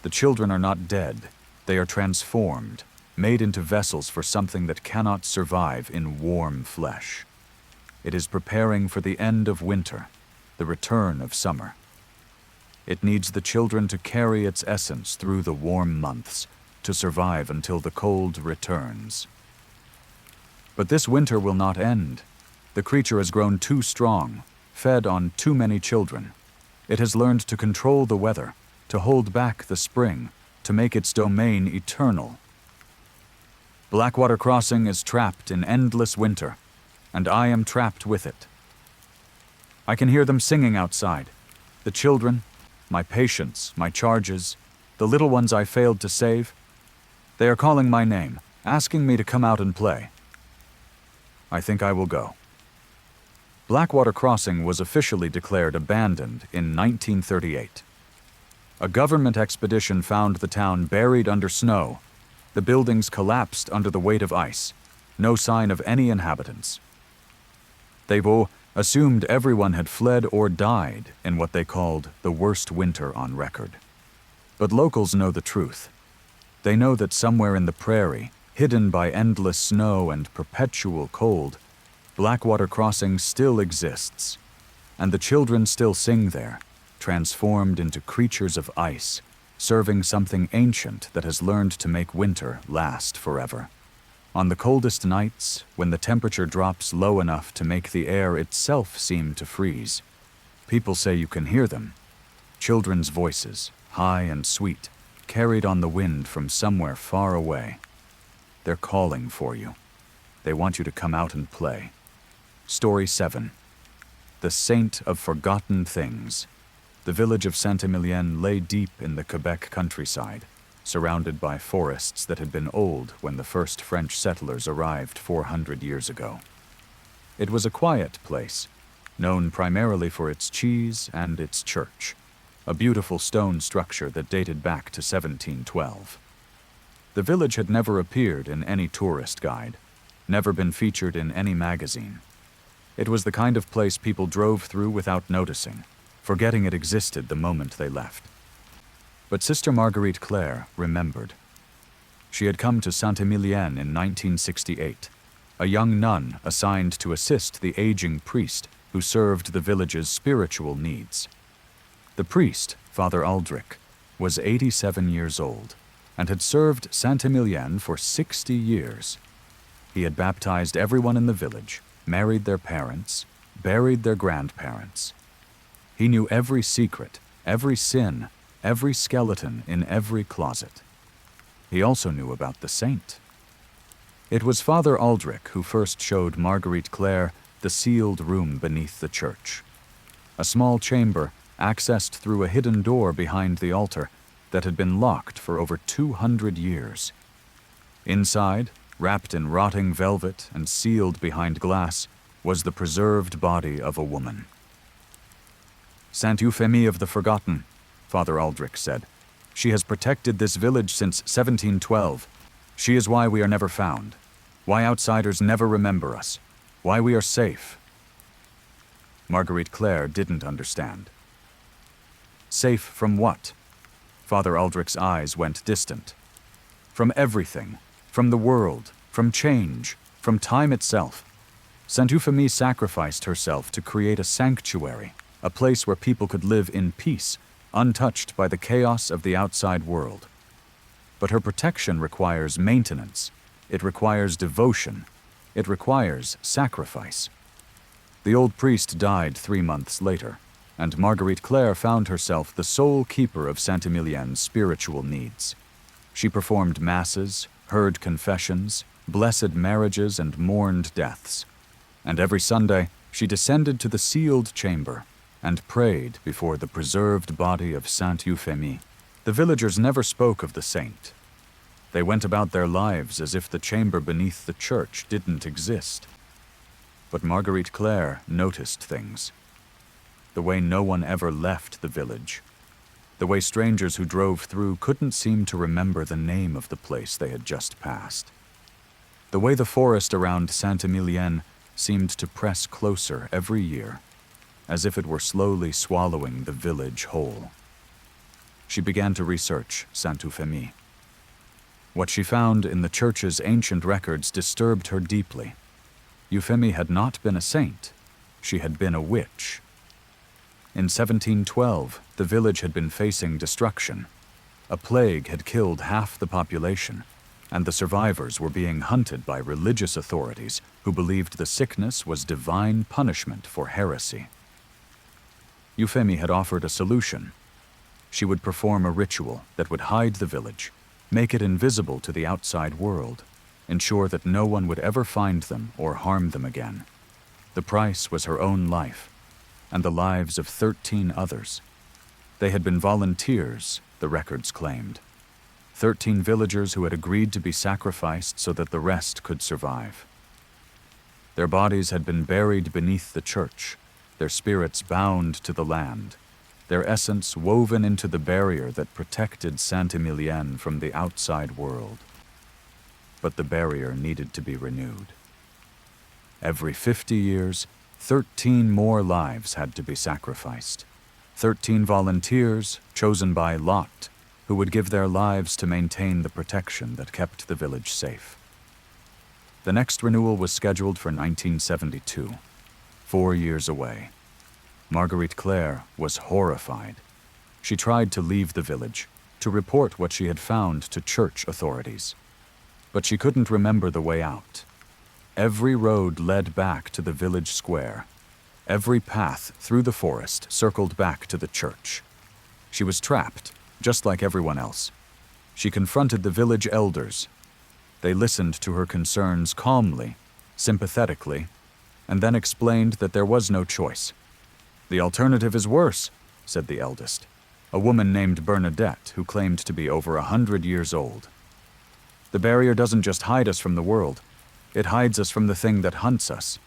Speaker 1: The children are not dead. They are transformed, made into vessels for something that cannot survive in warm flesh. It is preparing for the end of winter, the return of summer. It needs the children to carry its essence through the warm months, to survive until the cold returns. But this winter will not end. The creature has grown too strong, fed on too many children. It has learned to control the weather, to hold back the spring, to make its domain eternal. Blackwater Crossing is trapped in endless winter, and I am trapped with it. I can hear them singing outside. The children, my patients, my charges, the little ones I failed to save. They are calling my name, asking me to come out and play. I think I will go. Blackwater Crossing was officially declared abandoned in 1938. A government expedition found the town buried under snow. The buildings collapsed under the weight of ice. No sign of any inhabitants. They assumed everyone had fled or died in what they called the worst winter on record. But locals know the truth. They know that somewhere in the prairie, hidden by endless snow and perpetual cold, Blackwater Crossing still exists, and the children still sing there, transformed into creatures of ice, serving something ancient that has learned to make winter last forever. On the coldest nights, when the temperature drops low enough to make the air itself seem to freeze, people say you can hear them. Children's voices, high and sweet, carried on the wind from somewhere far away. They're calling for you. They want you to come out and play. Story 7. The Saint of Forgotten Things. The village of Saint-Emilion lay deep in the Quebec countryside, surrounded by forests that had been old when the first French settlers arrived 400 years ago. It was a quiet place, known primarily for its cheese and its church, a beautiful stone structure that dated back to 1712. The village had never appeared in any tourist guide, never been featured in any magazine. It was the kind of place people drove through without noticing, forgetting it existed the moment they left. But Sister Marguerite Claire remembered. She had come to Saint-Emilion in 1968, a young nun assigned to assist the aging priest who served the village's spiritual needs. The priest, Father Aldrich, was 87 years old and had served Saint-Emilion for 60 years. He had baptized everyone in the village, married their parents, buried their grandparents. He knew every secret, every sin, every skeleton in every closet. He also knew about the saint. It was Father Aldrich who first showed Marguerite Claire the sealed room beneath the church. A small chamber accessed through a hidden door behind the altar that had been locked for over 200 years. Inside, wrapped in rotting velvet and sealed behind glass, was the preserved body of a woman. "Saint Euphemie of the Forgotten," Father Aldrich said. "She has protected this village since 1712. She is why we are never found, why outsiders never remember us, why we are safe." Marguerite Claire didn't understand. Safe from what? Father Aldrich's eyes went distant. From everything, from the world, from change, from time itself. Saint Euphemie sacrificed herself to create a sanctuary, a place where people could live in peace, untouched by the chaos of the outside world. But her protection requires maintenance. It requires devotion. It requires sacrifice. The old priest died 3 months later, and Marguerite Claire found herself the sole keeper of Saint-Emilienne's spiritual needs. She performed masses, heard confessions, blessed marriages, and mourned deaths. And every Sunday, she descended to the sealed chamber and prayed before the preserved body of Saint Euphemie. The villagers never spoke of the saint. They went about their lives as if the chamber beneath the church didn't exist. But Marguerite Claire noticed things. The way no one ever left the village. The way strangers who drove through couldn't seem to remember the name of the place they had just passed. The way the forest around Saint-Emilienne seemed to press closer every year, as if it were slowly swallowing the village whole. She began to research Saint Euphemie. What she found in the church's ancient records disturbed her deeply. Euphemie had not been a saint. She had been a witch. In 1712, the village had been facing destruction. A plague had killed half the population, and the survivors were being hunted by religious authorities who believed the sickness was divine punishment for heresy. Euphemie had offered a solution. She would perform a ritual that would hide the village, make it invisible to the outside world, ensure that no one would ever find them or harm them again. The price was her own life, and the lives of 13 others. They had been volunteers, the records claimed. 13 villagers who had agreed to be sacrificed so that the rest could survive. Their bodies had been buried beneath the church, their spirits bound to the land, their essence woven into the barrier that protected Saint-Emilienne from the outside world. But the barrier needed to be renewed. Every 50 years, 13 more lives had to be sacrificed. 13 volunteers, chosen by lot, who would give their lives to maintain the protection that kept the village safe. The next renewal was scheduled for 1972, 4 years away. Marguerite Claire was horrified. She tried to leave the village, to report what she had found to church authorities. But she couldn't remember the way out. Every road led back to the village square. Every path through the forest circled back to the church. She was trapped, just like everyone else. She confronted the village elders. They listened to her concerns calmly, sympathetically, and then explained that there was no choice. "The alternative is worse," said the eldest, a woman named Bernadette who claimed to be over 100 years old. "The barrier doesn't just hide us from the world. It hides us from the thing that hunts us,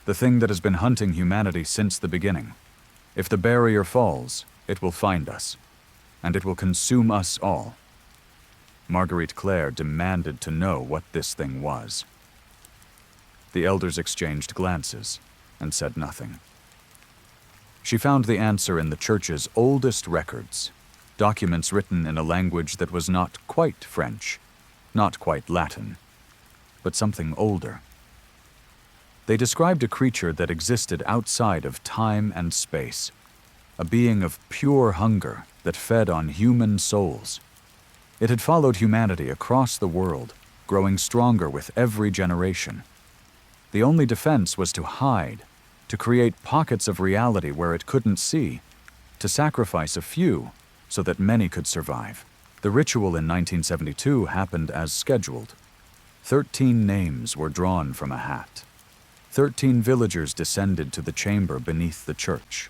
Speaker 1: the thing that has been hunting humanity since the beginning. If the barrier falls, it will find us, and it will consume us all." Marguerite Claire demanded to know what this thing was. The elders exchanged glances and said nothing. She found the answer in the church's oldest records, documents written in a language that was not quite French, not quite Latin, but something older. They described a creature that existed outside of time and space, a being of pure hunger that fed on human souls. It had followed humanity across the world, growing stronger with every generation. The only defense was to hide, to create pockets of reality where it couldn't see, to sacrifice a few so that many could survive. The ritual in 1972 happened as scheduled. 13 names were drawn from a hat. 13 villagers descended to the chamber beneath the church,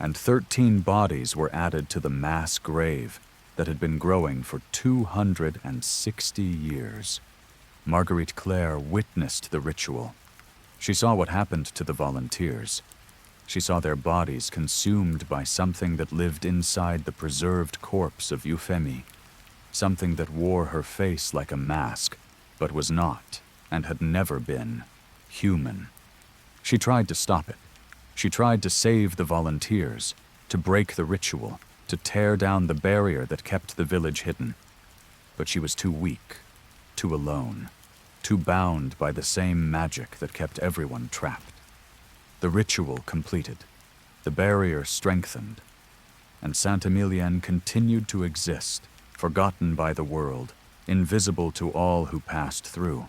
Speaker 1: and 13 bodies were added to the mass grave that had been growing for 260 years. Marguerite Claire witnessed the ritual. She saw what happened to the volunteers. She saw their bodies consumed by something that lived inside the preserved corpse of Euphemie, something that wore her face like a mask, but was not, and had never been, human. She tried to stop it. She tried to save the volunteers, to break the ritual, to tear down the barrier that kept the village hidden. But she was too weak, too alone, too bound by the same magic that kept everyone trapped. The ritual completed, the barrier strengthened, and Saint-Emilion continued to exist, forgotten by the world, invisible to all who passed through.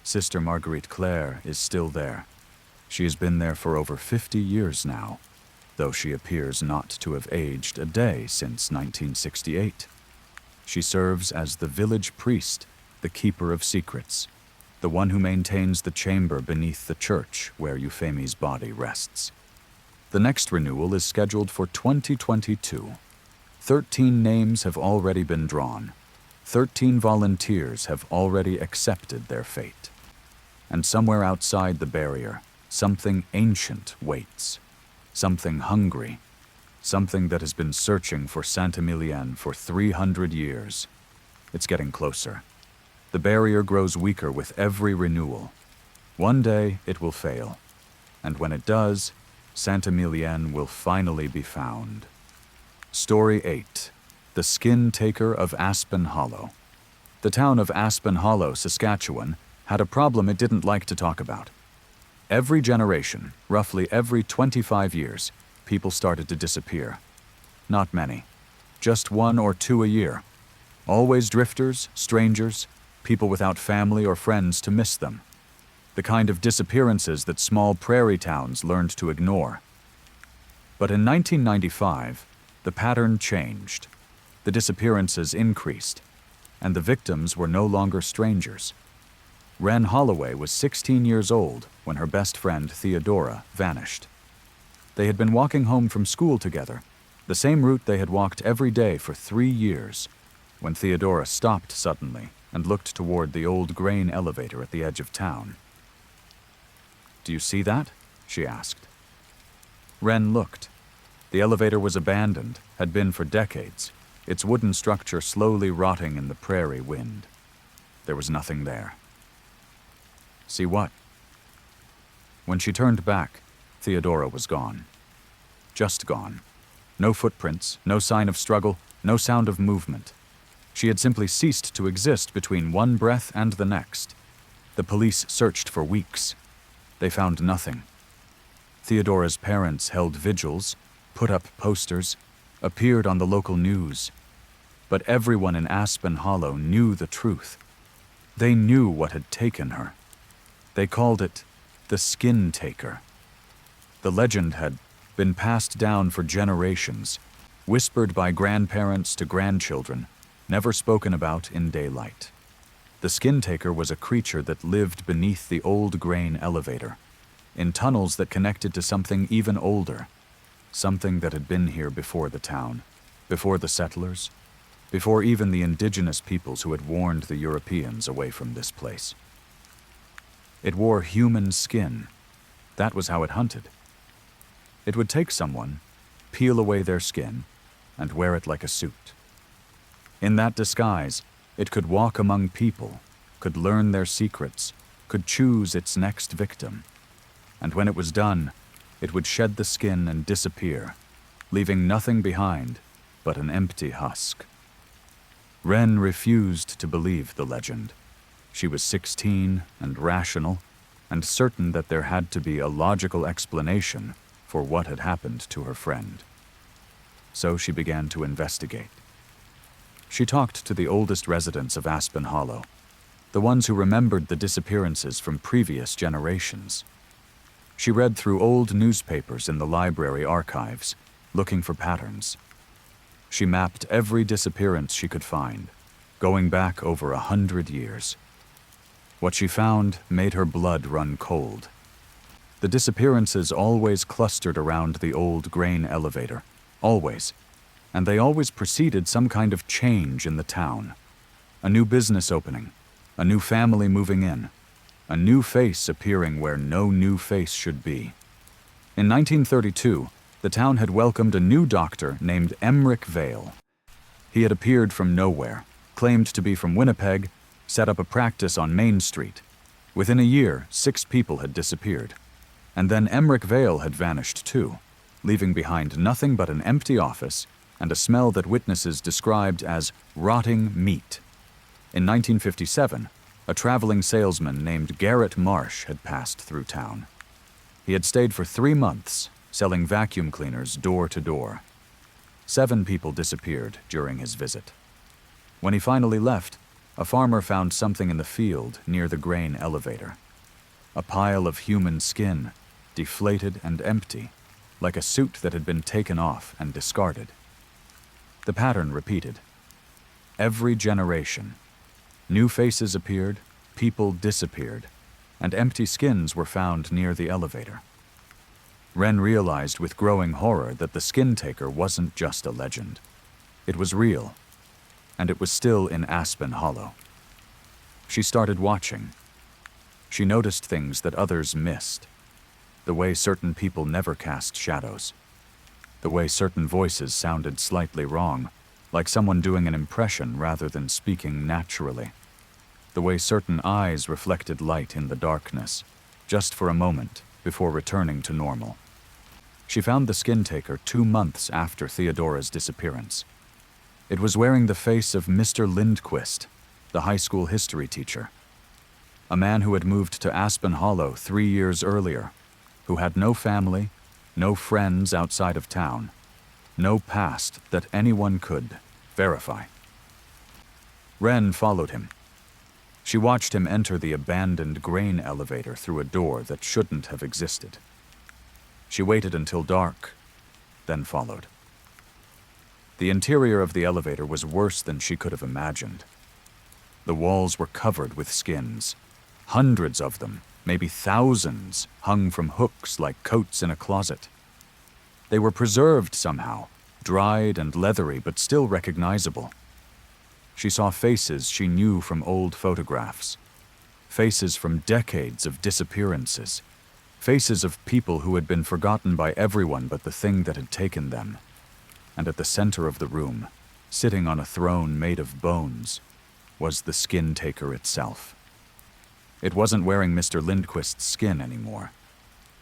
Speaker 1: Sister Marguerite Claire is still there. She has been there for over 50 years now, though she appears not to have aged a day since 1968. She serves as the village priest, the keeper of secrets, the one who maintains the chamber beneath the church where Euphemie's body rests. The next renewal is scheduled for 2022. 13 names have already been drawn. 13 volunteers have already accepted their fate. And somewhere outside the barrier, something ancient waits. Something hungry. Something that has been searching for Saint-Emilion for 300 years. It's getting closer. The barrier grows weaker with every renewal. One day it will fail, and when it does, Saint-Emilion will finally be found. Story 8. The Skin Taker of Aspen Hollow. The town of Aspen Hollow, Saskatchewan, had a problem it didn't like to talk about. Every generation, roughly every 25 years, people started to disappear. Not many. Just 1 or 2 a year. Always drifters, strangers, people without family or friends to miss them. The kind of disappearances that small prairie towns learned to ignore. But in 1995, the pattern changed. The disappearances increased, and the victims were no longer strangers. Wren Holloway was 16 years old when her best friend Theodora vanished. They had been walking home from school together, the same route they had walked every day for 3 years, when Theodora stopped suddenly and looked toward the old grain elevator at the edge of town. "Do you see that?" she asked. Wren looked. The elevator was abandoned, had been for decades, its wooden structure slowly rotting in the prairie wind. There was nothing there. "See what?" When she turned back, Theodora was gone. Just gone. No footprints, no sign of struggle, no sound of movement. She had simply ceased to exist between one breath and the next. The police searched for weeks. They found nothing. Theodora's parents held vigils, put up posters, appeared on the local news. But everyone in Aspen Hollow knew the truth. They knew what had taken her. They called it the Skin Taker. The legend had been passed down for generations, whispered by grandparents to grandchildren, never spoken about in daylight. The Skin Taker was a creature that lived beneath the old grain elevator, in tunnels that connected to something even older, something that had been here before the town, before the settlers, before even the indigenous peoples who had warned the Europeans away from this place. It wore human skin. That was how it hunted. It would take someone, peel away their skin, and wear it like a suit. In that disguise, it could walk among people, could learn their secrets, could choose its next victim. And when it was done, it would shed the skin and disappear, leaving nothing behind but an empty husk. Wren refused to believe the legend. She was 16 and rational, and certain that there had to be a logical explanation for what had happened to her friend. So she began to investigate. She talked to the oldest residents of Aspen Hollow, the ones who remembered the disappearances from previous generations. She read through old newspapers in the library archives, looking for patterns. She mapped every disappearance she could find, going back over 100 years. What she found made her blood run cold. The disappearances always clustered around the old grain elevator. Always. And they always preceded some kind of change in the town. A new business opening. A new family moving in. A new face appearing where no new face should be. In 1932, the town had welcomed a new doctor named Emmerich Vale. He had appeared from nowhere, claimed to be from Winnipeg, set up a practice on Main Street. Within a year, 6 people had disappeared. And then Emmerich Vale had vanished too, leaving behind nothing but an empty office and a smell that witnesses described as rotting meat. In 1957, a traveling salesman named Garrett Marsh had passed through town. He had stayed for 3 months, selling vacuum cleaners door to door. 7 people disappeared during his visit. When he finally left, a farmer found something in the field near the grain elevator. A pile of human skin, deflated and empty, like a suit that had been taken off and discarded. The pattern repeated. Every generation. New faces appeared, people disappeared, and empty skins were found near the elevator. Wren realized with growing horror that the skin taker wasn't just a legend. It was real, and it was still in Aspen Hollow. She started watching. She noticed things that others missed. The way certain people never cast shadows. The way certain voices sounded slightly wrong, like someone doing an impression rather than speaking naturally. The way certain eyes reflected light in the darkness, just for a moment before returning to normal. She found the skin taker 2 months after Theodora's disappearance. It was wearing the face of Mr. Lindquist, the high school history teacher. A man who had moved to Aspen Hollow 3 years earlier, who had no family, no friends outside of town, no past that anyone could verify. Wren followed him. She watched him enter the abandoned grain elevator through a door that shouldn't have existed. She waited until dark, then followed. The interior of the elevator was worse than she could have imagined. The walls were covered with skins. Hundreds of them, maybe thousands, hung from hooks like coats in a closet. They were preserved somehow, dried and leathery but still recognizable. She saw faces she knew from old photographs. Faces from decades of disappearances. Faces of people who had been forgotten by everyone but the thing that had taken them. And at the center of the room, sitting on a throne made of bones, was the skin taker itself. It wasn't wearing Mr. Lindquist's skin anymore.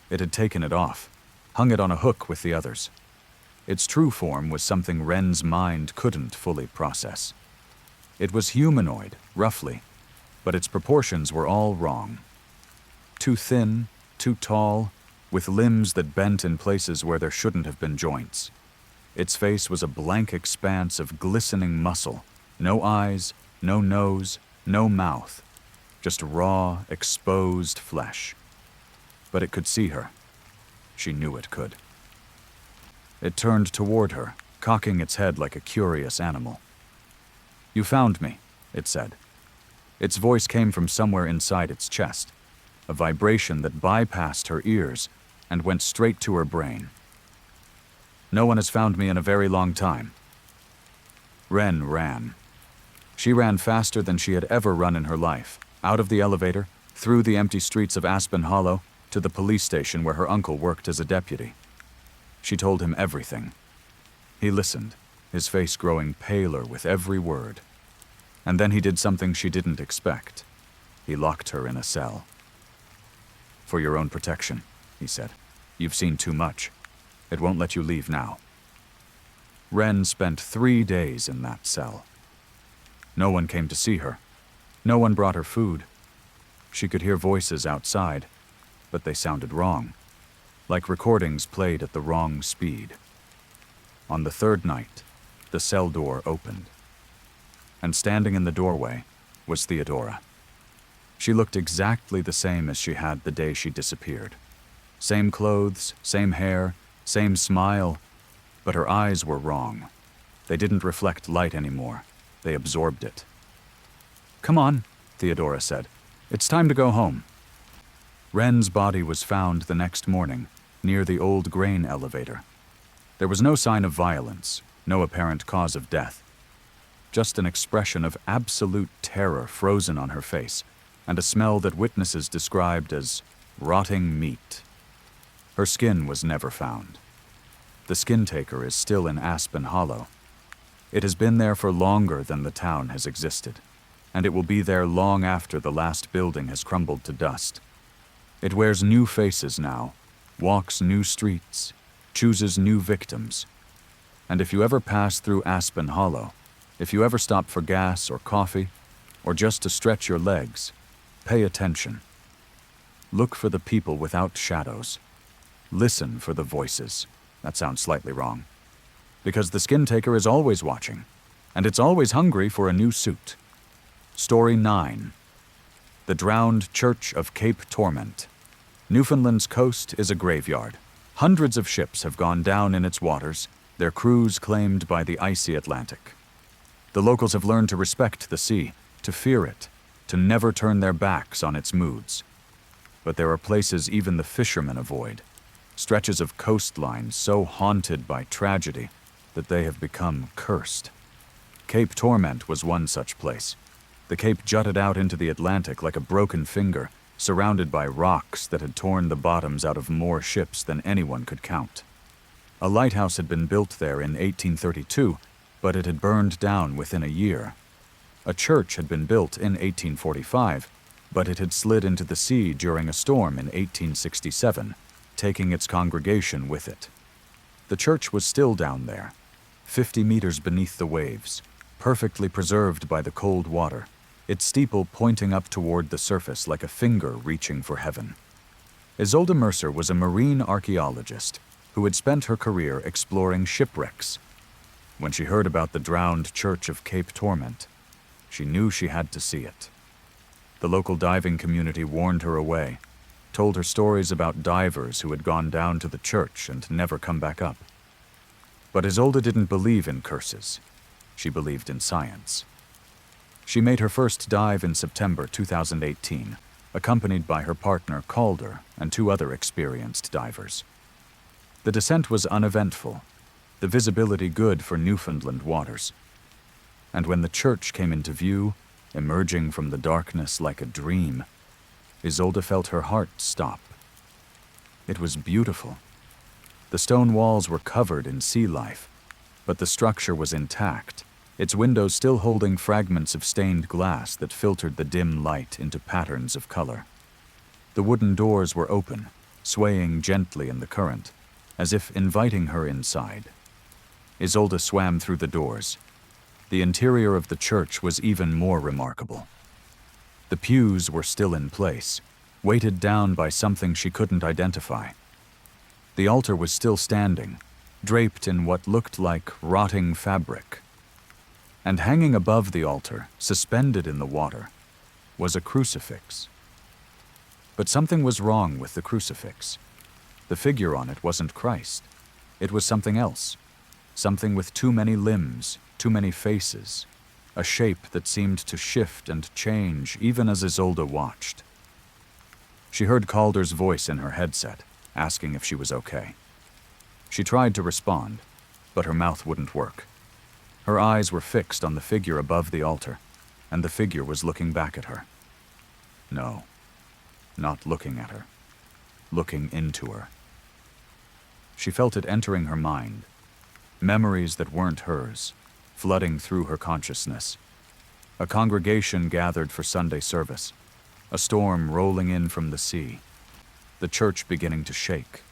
Speaker 1: It had taken it off, hung it on a hook with the others. Its true form was something Wren's mind couldn't fully process. It was humanoid, roughly, but its proportions were all wrong. Too thin, too tall, with limbs that bent in places where there shouldn't have been joints. Its face was a blank expanse of glistening muscle, no eyes, no nose, no mouth, just raw, exposed flesh. But it could see her. She knew it could. It turned toward her, cocking its head like a curious animal. "You found me," it said. Its voice came from somewhere inside its chest, a vibration that bypassed her ears and went straight to her brain. "No one has found me in a very long time." Wren ran. She ran faster than she had ever run in her life, out of the elevator, through the empty streets of Aspen Hollow, to the police station where her uncle worked as a deputy. She told him everything. He listened, his face growing paler with every word. And then he did something she didn't expect. He locked her in a cell. "For your own protection," he said. "You've seen too much. It won't let you leave now." Wren spent 3 days in that cell. No one came to see her. No one brought her food. She could hear voices outside, but they sounded wrong, like recordings played at the wrong speed. On the 3rd night, the cell door opened. And standing in the doorway was Theodora. She looked exactly the same as she had the day she disappeared. Same clothes, same hair, same smile, but her eyes were wrong. They didn't reflect light anymore. They absorbed it. "Come on," Theodora said. "It's time to go home." Wren's body was found the next morning, near the old grain elevator. There was no sign of violence, no apparent cause of death. Just an expression of absolute terror frozen on her face, and a smell that witnesses described as rotting meat. Her skin was never found. The skin taker is still in Aspen Hollow. It has been there for longer than the town has existed, and it will be there long after the last building has crumbled to dust. It wears new faces now, walks new streets, chooses new victims. And if you ever pass through Aspen Hollow, if you ever stop for gas or coffee, or just to stretch your legs, pay attention. Look for the people without shadows. Listen for the voices. That sounds slightly wrong. Because the skin taker is always watching, and it's always hungry for a new suit. Story 9. The Drowned Church of Cape Torment. Newfoundland's coast is a graveyard. Hundreds of ships have gone down in its waters, their crews claimed by the icy Atlantic. The locals have learned to respect the sea, to fear it, to never turn their backs on its moods. But there are places even the fishermen avoid, stretches of coastline so haunted by tragedy that they have become cursed. Cape Torment was one such place. The cape jutted out into the Atlantic like a broken finger, surrounded by rocks that had torn the bottoms out of more ships than anyone could count. A lighthouse had been built there in 1832, but it had burned down within a year. A church had been built in 1845, but it had slid into the sea during a storm in 1867, taking its congregation with it. The church was still down there, 50 meters beneath the waves, perfectly preserved by the cold water, its steeple pointing up toward the surface like a finger reaching for heaven. Isolde Mercer was a marine archaeologist who had spent her career exploring shipwrecks. When she heard about the drowned Church of Cape Torment, she knew she had to see it. The local diving community warned her away, told her stories about divers who had gone down to the church and never come back up. But Isolde didn't believe in curses. She believed in science. She made her first dive in September 2018, accompanied by her partner Calder and 2 other experienced divers. The descent was uneventful, the visibility good for Newfoundland waters. And when the church came into view, emerging from the darkness like a dream, Isolde felt her heart stop. It was beautiful. The stone walls were covered in sea life, but the structure was intact, its windows still holding fragments of stained glass that filtered the dim light into patterns of color. The wooden doors were open, swaying gently in the current, as if inviting her inside. Isolde swam through the doors. The interior of the church was even more remarkable. The pews were still in place, weighted down by something she couldn't identify. The altar was still standing, draped in what looked like rotting fabric. And hanging above the altar, suspended in the water, was a crucifix. But something was wrong with the crucifix. The figure on it wasn't Christ. It was something else. Something with too many limbs, too many faces, a shape that seemed to shift and change even as Isolde watched. She heard Calder's voice in her headset, asking if she was okay. She tried to respond, but her mouth wouldn't work. Her eyes were fixed on the figure above the altar, and the figure was looking back at her. No, not looking at her, looking into her. She felt it entering her mind, memories that weren't hers, flooding through her consciousness. A congregation gathered for Sunday service, a storm rolling in from the sea, the church beginning to shake,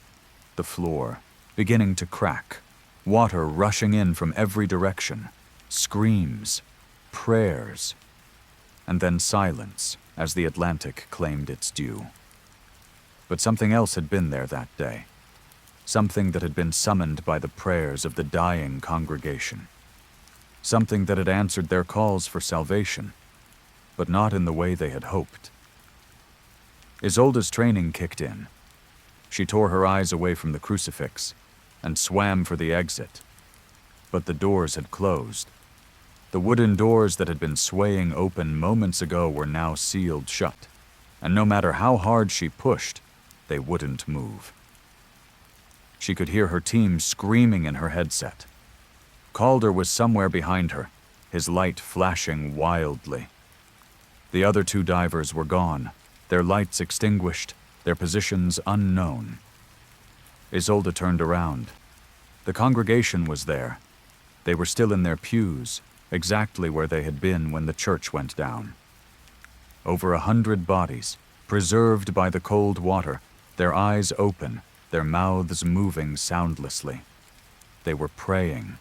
Speaker 1: the floor beginning to crack, water rushing in from every direction, screams, prayers, and then silence as the Atlantic claimed its due. But something else had been there that day. Something that had been summoned by the prayers of the dying congregation. Something that had answered their calls for salvation, but not in the way they had hoped. Isolde's training kicked in. She tore her eyes away from the crucifix and swam for the exit. But the doors had closed. The wooden doors that had been swaying open moments ago were now sealed shut. and no matter how hard she pushed, they wouldn't move. She could hear her team screaming in her headset. Calder was somewhere behind her, his light flashing wildly. The other 2 divers were gone, their lights extinguished, their positions unknown. Isolde turned around. The congregation was there. They were still in their pews, exactly where they had been when the church went down. Over 100 bodies, preserved by the cold water, their eyes open, their mouths moving soundlessly. They were praying,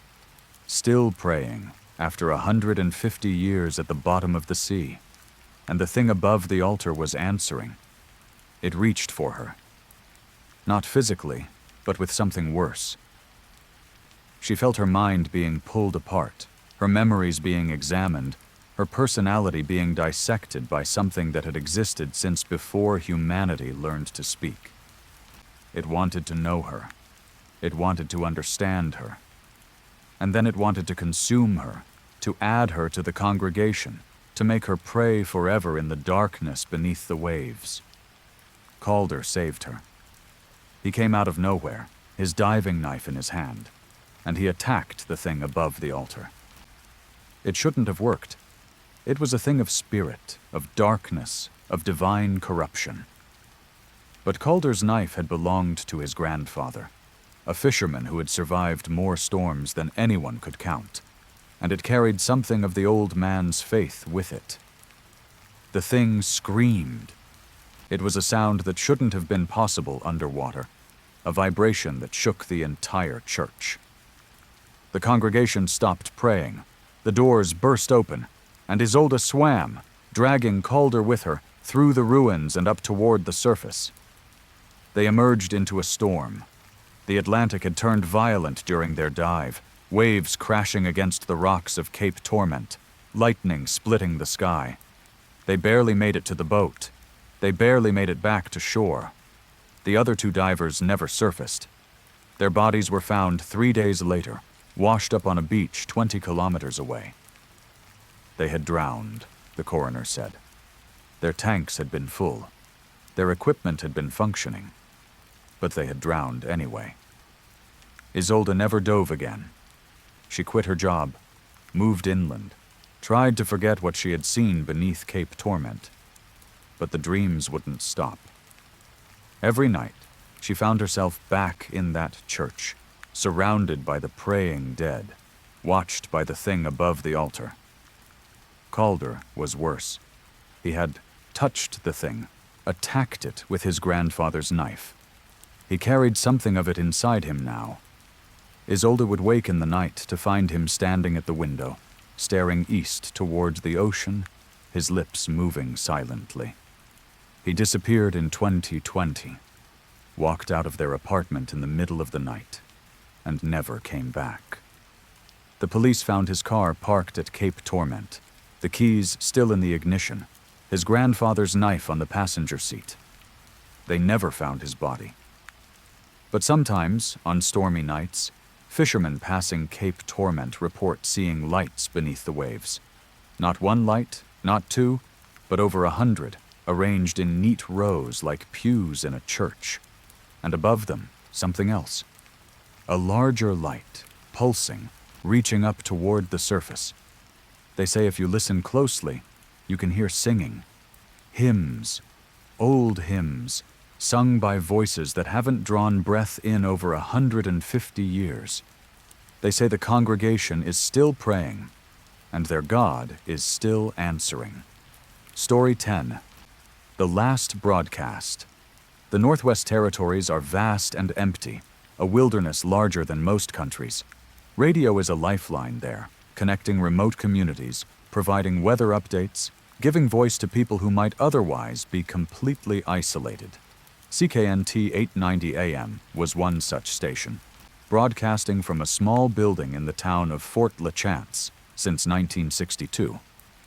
Speaker 1: still praying, after 150 years at the bottom of the sea. And the thing above the altar was answering. It reached for her. Not physically, but with something worse. She felt her mind being pulled apart, her memories being examined, her personality being dissected by something that had existed since before humanity learned to speak. It wanted to know her. It wanted to understand her. And then it wanted to consume her, to add her to the congregation, to make her pray forever in the darkness beneath the waves. Calder saved her. He came out of nowhere, his diving knife in his hand, and he attacked the thing above the altar. It shouldn't have worked. It was a thing of spirit, of darkness, of divine corruption. But Calder's knife had belonged to his grandfather, a fisherman who had survived more storms than anyone could count, and it carried something of the old man's faith with it. The thing screamed. It was a sound that shouldn't have been possible underwater, a vibration that shook the entire church. The congregation stopped praying. The doors burst open, and Isolde swam, dragging Calder with her, through the ruins and up toward the surface. They emerged into a storm. The Atlantic had turned violent during their dive, waves crashing against the rocks of Cape Torment, lightning splitting the sky. They barely made it to the boat. They barely made it back to shore. The other 2 divers never surfaced. Their bodies were found 3 days later, washed up on a beach 20 kilometers away. They had drowned, the coroner said. Their tanks had been full. Their equipment had been functioning. But they had drowned anyway. Isolde never dove again. She quit her job, moved inland, tried to forget what she had seen beneath Cape Torment. But the dreams wouldn't stop. Every night, she found herself back in that church, surrounded by the praying dead, watched by the thing above the altar. Calder was worse. He had touched the thing, attacked it with his grandfather's knife. He carried something of it inside him now. Isolde would wake in the night to find him standing at the window, staring east towards the ocean, his lips moving silently. He disappeared in 2020, walked out of their apartment in the middle of the night, and never came back. The police found his car parked at Cape Torment, the keys still in the ignition, his grandfather's knife on the passenger seat. They never found his body. But sometimes, on stormy nights, fishermen passing Cape Torment report seeing lights beneath the waves. Not one light, not 2, but over 100, arranged in neat rows like pews in a church. And above them, something else. A larger light, pulsing, reaching up toward the surface. They say if you listen closely, you can hear singing. Hymns, old hymns, sung by voices that haven't drawn breath in over 150 years. They say the congregation is still praying, and their God is still answering. Story 10. The Last Broadcast. The Northwest Territories are vast and empty, a wilderness larger than most countries. Radio is a lifeline there, connecting remote communities, providing weather updates, giving voice to people who might otherwise be completely isolated. CKNT 890 AM was one such station, broadcasting from a small building in the town of Fort LaChance since 1962.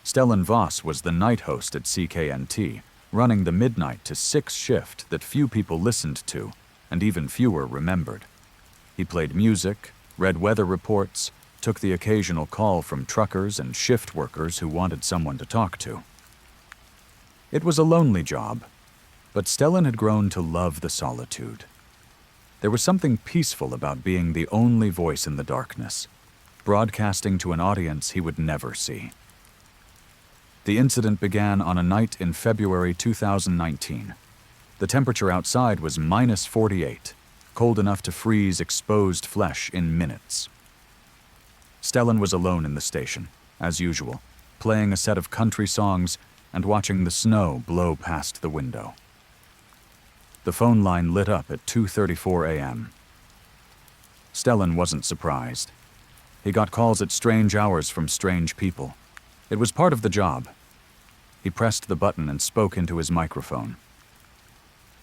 Speaker 1: Stellan Voss was the night host at CKNT, running the midnight to 6 shift that few people listened to, and even fewer remembered. He played music, read weather reports, took the occasional call from truckers and shift workers who wanted someone to talk to. It was a lonely job, but Stellan had grown to love the solitude. There was something peaceful about being the only voice in the darkness, broadcasting to an audience he would never see. The incident began on a night in February 2019. The temperature outside was -48, cold enough to freeze exposed flesh in minutes. Stellan was alone in the station, as usual, playing a set of country songs and watching the snow blow past the window. The phone line lit up at 2:34 a.m. Stellan wasn't surprised. He got calls at strange hours from strange people. It was part of the job. He pressed the button and spoke into his microphone.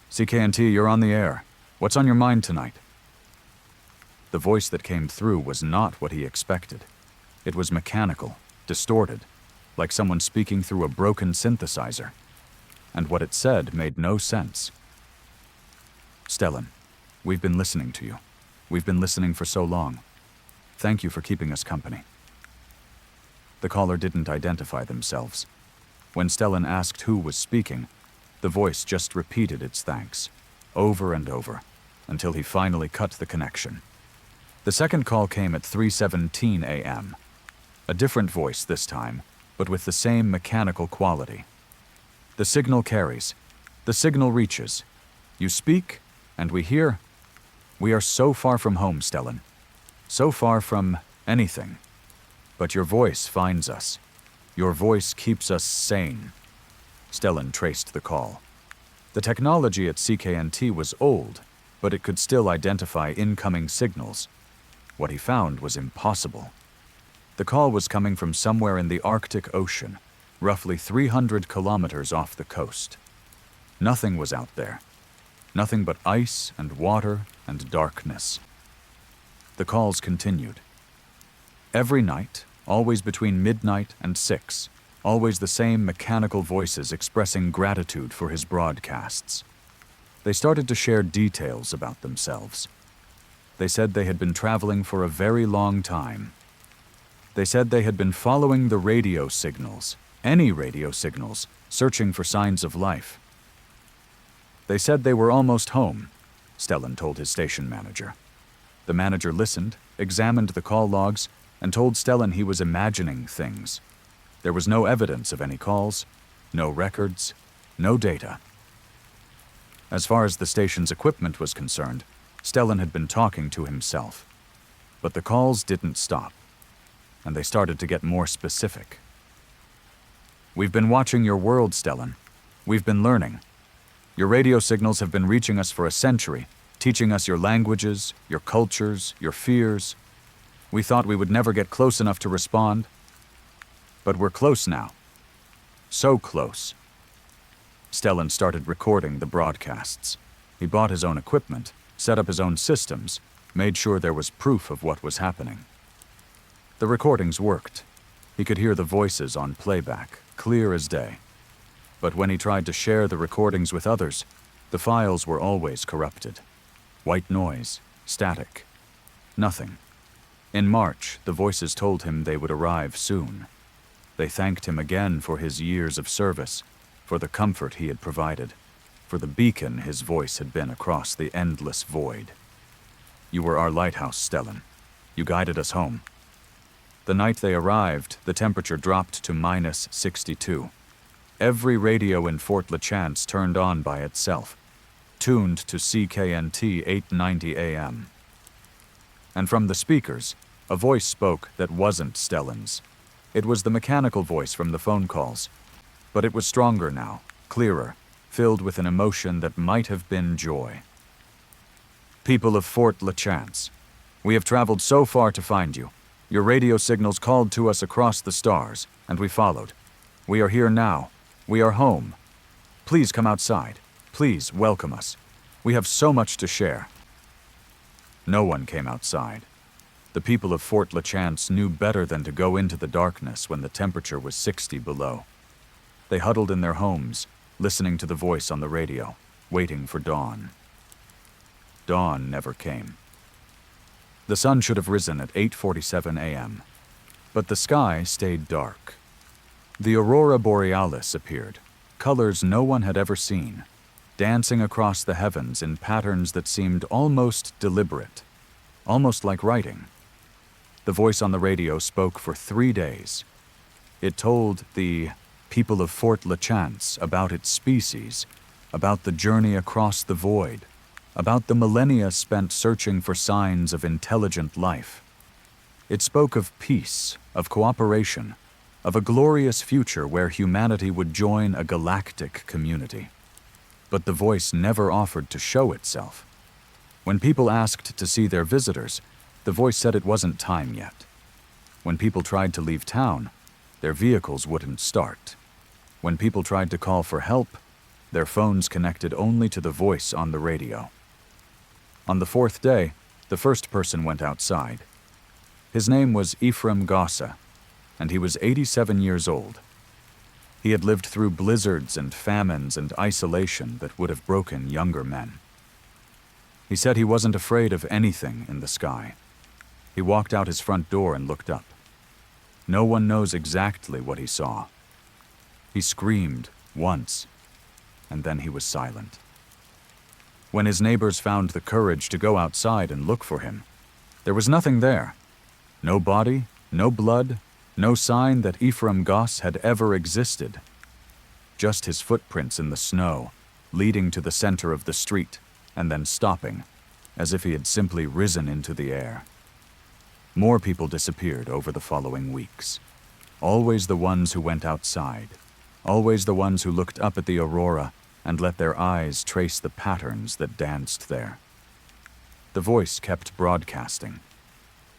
Speaker 1: "CKNT, you're on the air. What's on your mind tonight?" The voice that came through was not what he expected. It was mechanical, distorted, like someone speaking through a broken synthesizer. And what it said made no sense. "Stellan, we've been listening to you. We've been listening for so long. Thank you for keeping us company." The caller didn't identify themselves. When Stellan asked who was speaking, the voice just repeated its thanks, over and over, until he finally cut the connection. The second call came at 3:17 a.m. A different voice this time, but with the same mechanical quality. "The signal carries. The signal reaches. You speak, and we hear. We are so far from home, Stellan. So far from anything. But your voice finds us. Your voice keeps us sane." Stellan traced the call. The technology at CKNT was old, but it could still identify incoming signals. What he found was impossible. The call was coming from somewhere in the Arctic Ocean, roughly 300 kilometers off the coast. Nothing was out there. Nothing but ice and water and darkness. The calls continued. Every night, always between midnight and 6, always the same mechanical voices expressing gratitude for his broadcasts. They started to share details about themselves. They said they had been traveling for a very long time. They said they had been following the radio signals, any radio signals, searching for signs of life. They said they were almost home, Stellan told his station manager. The manager listened, examined the call logs, and told Stellan he was imagining things. There was no evidence of any calls, no records, no data. As far as the station's equipment was concerned, Stellan had been talking to himself. But the calls didn't stop, and they started to get more specific. "We've been watching your world, Stellan. We've been learning. Your radio signals have been reaching us for a century, teaching us your languages, your cultures, your fears. We thought we would never get close enough to respond. But we're close now. So close." Stellan started recording the broadcasts. He bought his own equipment, set up his own systems, made sure there was proof of what was happening. The recordings worked. He could hear the voices on playback, clear as day. But when he tried to share the recordings with others, the files were always corrupted. White noise, static, nothing. In March, the voices told him they would arrive soon. They thanked him again for his years of service, for the comfort he had provided, for the beacon his voice had been across the endless void. "You were our lighthouse, Stellan. You guided us home." The night they arrived, the temperature dropped to -62. Every radio in Fort Lachance turned on by itself, tuned to CKNT 890 AM. And from the speakers, a voice spoke that wasn't Stellan's. It was the mechanical voice from the phone calls, but it was stronger now, clearer, filled with an emotion that might have been joy. "People of Fort Lachance, we have traveled so far to find you. Your radio signals called to us across the stars, and we followed. We are here now. We are home. Please come outside. Please welcome us. We have so much to share." No one came outside. The people of Fort Lachance knew better than to go into the darkness when the temperature was 60 below. They huddled in their homes, listening to the voice on the radio, waiting for dawn. Dawn never came. The sun should have risen at 8:47 a.m., but the sky stayed dark. The aurora borealis appeared, colors no one had ever seen, dancing across the heavens in patterns that seemed almost deliberate, almost like writing. The voice on the radio spoke for 3 days. It told the people of Fort LaChance about its species, about the journey across the void, about the millennia spent searching for signs of intelligent life. It spoke of peace, of cooperation, of a glorious future where humanity would join a galactic community. But the voice never offered to show itself. When people asked to see their visitors, the voice said it wasn't time yet. When people tried to leave town, their vehicles wouldn't start. When people tried to call for help, their phones connected only to the voice on the radio. On the 4th day, the first person went outside. His name was Ephraim Gossa, and he was 87 years old. He had lived through blizzards and famines and isolation that would have broken younger men. He said he wasn't afraid of anything in the sky. He walked out his front door and looked up. No one knows exactly what he saw. He screamed once, and then he was silent. When his neighbors found the courage to go outside and look for him, there was nothing there. No body, no blood, no sign that Ephraim Goss had ever existed. Just his footprints in the snow, leading to the center of the street, and then stopping, as if he had simply risen into the air. More people disappeared over the following weeks. Always the ones who went outside. Always the ones who looked up at the aurora and let their eyes trace the patterns that danced there. The voice kept broadcasting.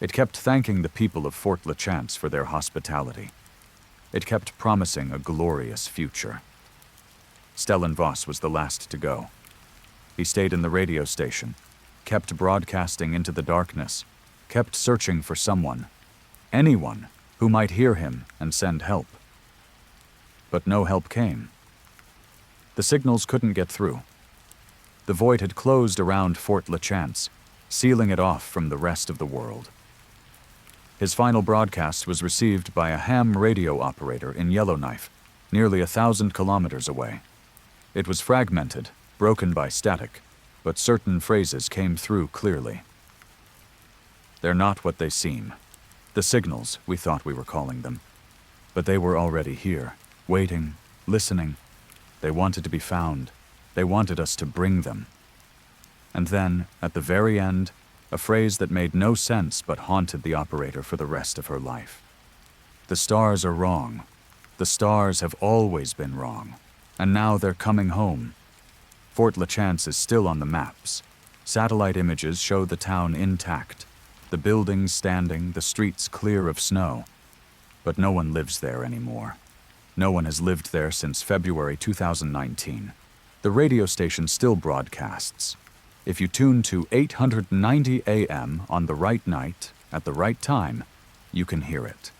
Speaker 1: It kept thanking the people of Fort LaChance for their hospitality. It kept promising a glorious future. Stellan Voss was the last to go. He stayed in the radio station, kept broadcasting into the darkness, kept searching for someone, anyone who might hear him and send help. But no help came. The signals couldn't get through. The void had closed around Fort LaChance, sealing it off from the rest of the world. His final broadcast was received by a ham radio operator in Yellowknife, nearly 1,000 kilometers away. It was fragmented, broken by static, but certain phrases came through clearly. They're not what they seem. The signals, we thought we were calling them. But they were already here, waiting, listening. They wanted to be found. They wanted us to bring them. And then, at the very end, a phrase that made no sense but haunted the operator for the rest of her life. The stars are wrong. The stars have always been wrong. And now they're coming home. Fort LaChance is still on the maps. Satellite images show the town intact, the buildings standing, the streets clear of snow. But no one lives there anymore. No one has lived there since February 2019. The radio station still broadcasts. If you tune to 890 AM on the right night, at the right time, you can hear it.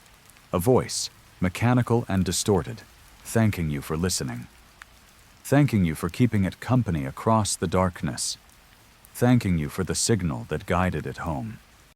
Speaker 1: A voice, mechanical and distorted, thanking you for listening. Thanking you for keeping it company across the darkness. Thanking you for the signal that guided it home.